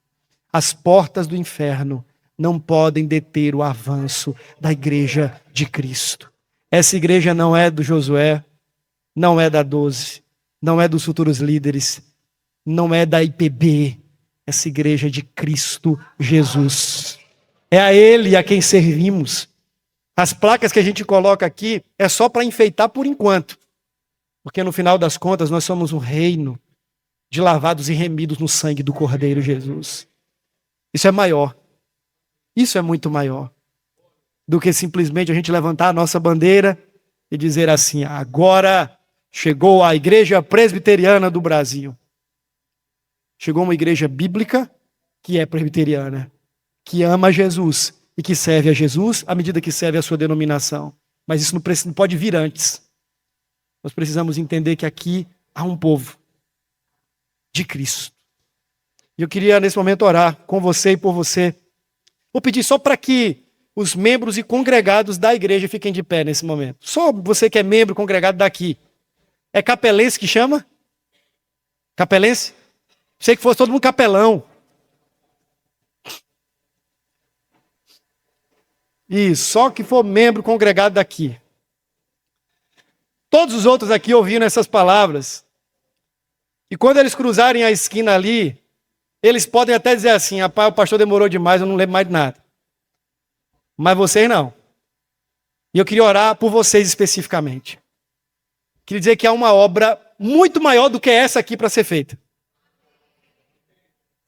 as portas do inferno não podem deter o avanço da igreja de Cristo. Essa igreja não é do Josué, não é da 12, não é dos futuros líderes, não é da IPB. Essa igreja é de Cristo Jesus. É a Ele a quem servimos. As placas que a gente coloca aqui é só para enfeitar por enquanto. Porque no final das contas nós somos um reino de lavados e remidos no sangue do Cordeiro Jesus. Isso é maior. Isso é muito maior do que simplesmente a gente levantar a nossa bandeira e dizer assim: agora chegou a Igreja Presbiteriana do Brasil. Chegou uma igreja bíblica que é presbiteriana, que ama Jesus e que serve a Jesus à medida que serve a sua denominação. Mas isso não pode vir antes. Nós precisamos entender que aqui há um povo de Cristo. E eu queria nesse momento orar com você e por você. Vou pedir só para que os membros e congregados da igreja fiquem de pé nesse momento. Só você que é membro congregado daqui. É capelense que chama? Capelense? Sei que fosse todo mundo capelão. Isso, só que for membro congregado daqui. Todos os outros aqui ouviram essas palavras. E quando eles cruzarem a esquina ali, eles podem até dizer assim: rapaz, o pastor demorou demais, eu não lembro mais de nada. Mas vocês não. E eu queria orar por vocês especificamente. Queria dizer que há uma obra muito maior do que essa aqui para ser feita.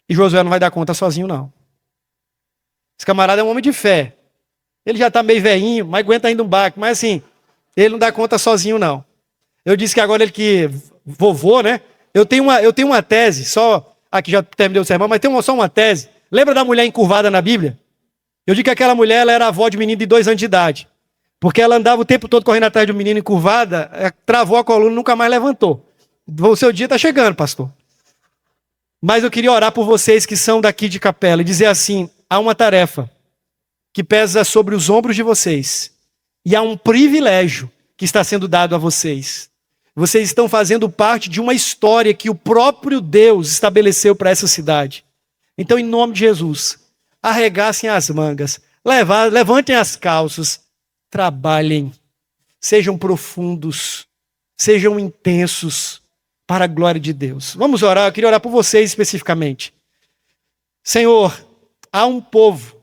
E Josué não vai dar conta sozinho, não. Esse camarada é um homem de fé. Ele já está meio velhinho, mas aguenta ainda um baque. Mas assim, ele não dá conta sozinho, não. Eu disse que agora ele que vovô, né? Eu tenho uma tese, só... Aqui já terminei o sermão, mas tem só uma tese. Lembra da mulher encurvada na Bíblia? Eu digo que aquela mulher ela era avó de menino de 2 anos de idade. Porque ela andava o tempo todo correndo atrás de um menino encurvada, travou a coluna e nunca mais levantou. O seu dia está chegando, pastor. Mas eu queria orar por vocês que são daqui de Capela e dizer assim: há uma tarefa que pesa sobre os ombros de vocês. E há um privilégio que está sendo dado a vocês. Vocês estão fazendo parte de uma história que o próprio Deus estabeleceu para essa cidade. Então, em nome de Jesus, arregassem as mangas, levantem as calças, trabalhem, sejam profundos, sejam intensos para a glória de Deus. Vamos orar, eu queria orar por vocês especificamente. Senhor, há um povo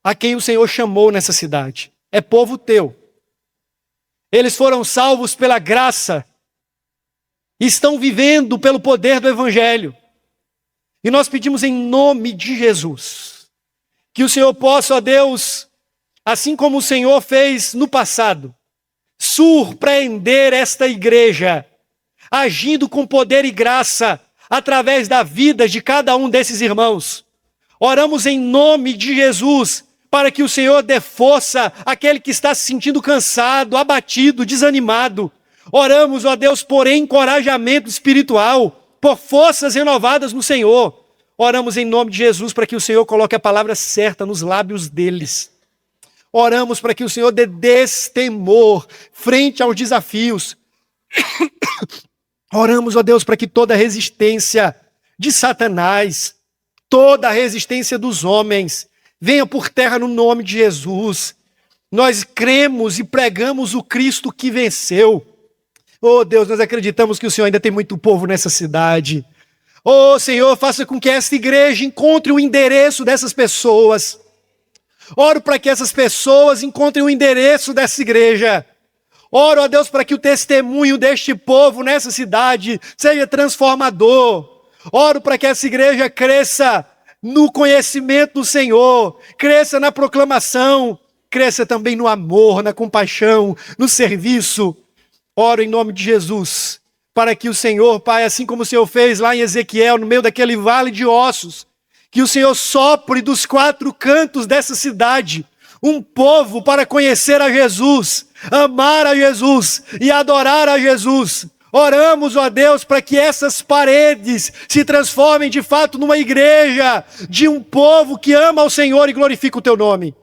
a quem o Senhor chamou nessa cidade. É povo teu. Eles foram salvos pela graça. Estão vivendo pelo poder do Evangelho. E nós pedimos em nome de Jesus, que o Senhor possa, ó Deus, assim como o Senhor fez no passado, surpreender esta igreja, agindo com poder e graça, através da vida de cada um desses irmãos. Oramos em nome de Jesus, para que o Senhor dê força àquele que está se sentindo cansado, abatido, desanimado. Oramos, ó Deus, por encorajamento espiritual, por forças renovadas no Senhor. Oramos em nome de Jesus para que o Senhor coloque a palavra certa nos lábios deles. Oramos para que o Senhor dê destemor frente aos desafios. Oramos, ó Deus, para que toda resistência de Satanás, toda resistência dos homens, venha por terra no nome de Jesus. Nós cremos e pregamos o Cristo que venceu. Oh Deus, nós acreditamos que o Senhor ainda tem muito povo nessa cidade. Oh Senhor, faça com que esta igreja encontre o endereço dessas pessoas. Oro para que essas pessoas encontrem o endereço dessa igreja. Oro a Deus para que o testemunho deste povo nessa cidade seja transformador. Oro para que essa igreja cresça no conhecimento do Senhor, cresça na proclamação, cresça também no amor, na compaixão, no serviço. Oro em nome de Jesus, para que o Senhor, Pai, assim como o Senhor fez lá em Ezequiel, no meio daquele vale de ossos, que o Senhor sopre dos 4 cantos dessa cidade um povo para conhecer a Jesus, amar a Jesus e adorar a Jesus. Oramos, ó Deus, para que essas paredes se transformem de fato numa igreja de um povo que ama ao Senhor e glorifica o teu nome.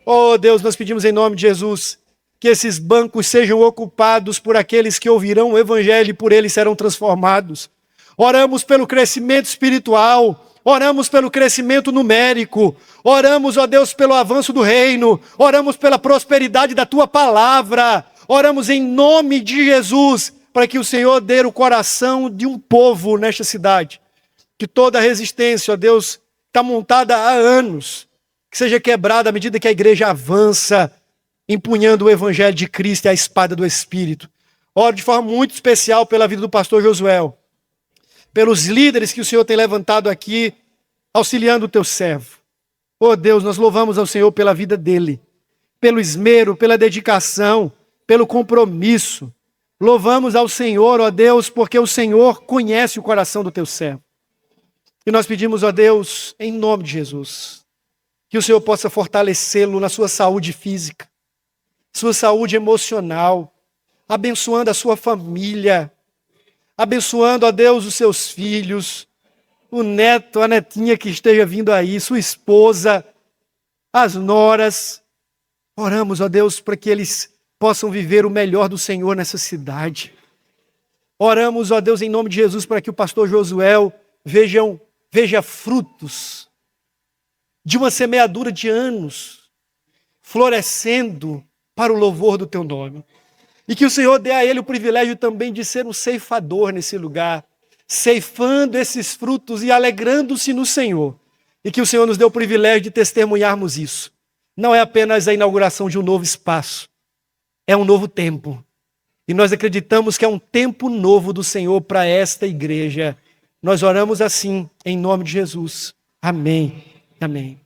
Oh Deus, nós pedimos em nome de Jesus que esses bancos sejam ocupados por aqueles que ouvirão o Evangelho e por eles serão transformados. Oramos pelo crescimento espiritual, oramos pelo crescimento numérico, oramos, ó Deus, pelo avanço do reino, oramos pela prosperidade da tua palavra, oramos em nome de Jesus, para que o Senhor dê o coração de um povo nesta cidade, que toda a resistência, ó Deus, está montada há anos, que seja quebrada à medida que a igreja avança, empunhando o evangelho de Cristo e a espada do Espírito. Oro de forma muito especial pela vida do pastor Josué, pelos líderes que o Senhor tem levantado aqui, auxiliando o teu servo. Oh Deus, nós louvamos ao Senhor pela vida dele, pelo esmero, pela dedicação, pelo compromisso. Louvamos ao Senhor, ó Deus, porque o Senhor conhece o coração do teu servo. E nós pedimos, ó Deus, em nome de Jesus, que o Senhor possa fortalecê-lo na sua saúde física, sua saúde emocional, abençoando a sua família, abençoando, ó Deus, os seus filhos, o neto, a netinha que esteja vindo aí, sua esposa, as noras. Oramos, ó Deus, para que eles possam viver o melhor do Senhor nessa cidade. Oramos, ó Deus, em nome de Jesus, para que o pastor Josué veja frutos de uma semeadura de anos, florescendo para o louvor do teu nome. E que o Senhor dê a ele o privilégio também de ser um ceifador nesse lugar, ceifando esses frutos e alegrando-se no Senhor. E que o Senhor nos dê o privilégio de testemunharmos isso. Não é apenas a inauguração de um novo espaço, é um novo tempo. E nós acreditamos que é um tempo novo do Senhor para esta igreja. Nós oramos assim, em nome de Jesus. Amém. Amém.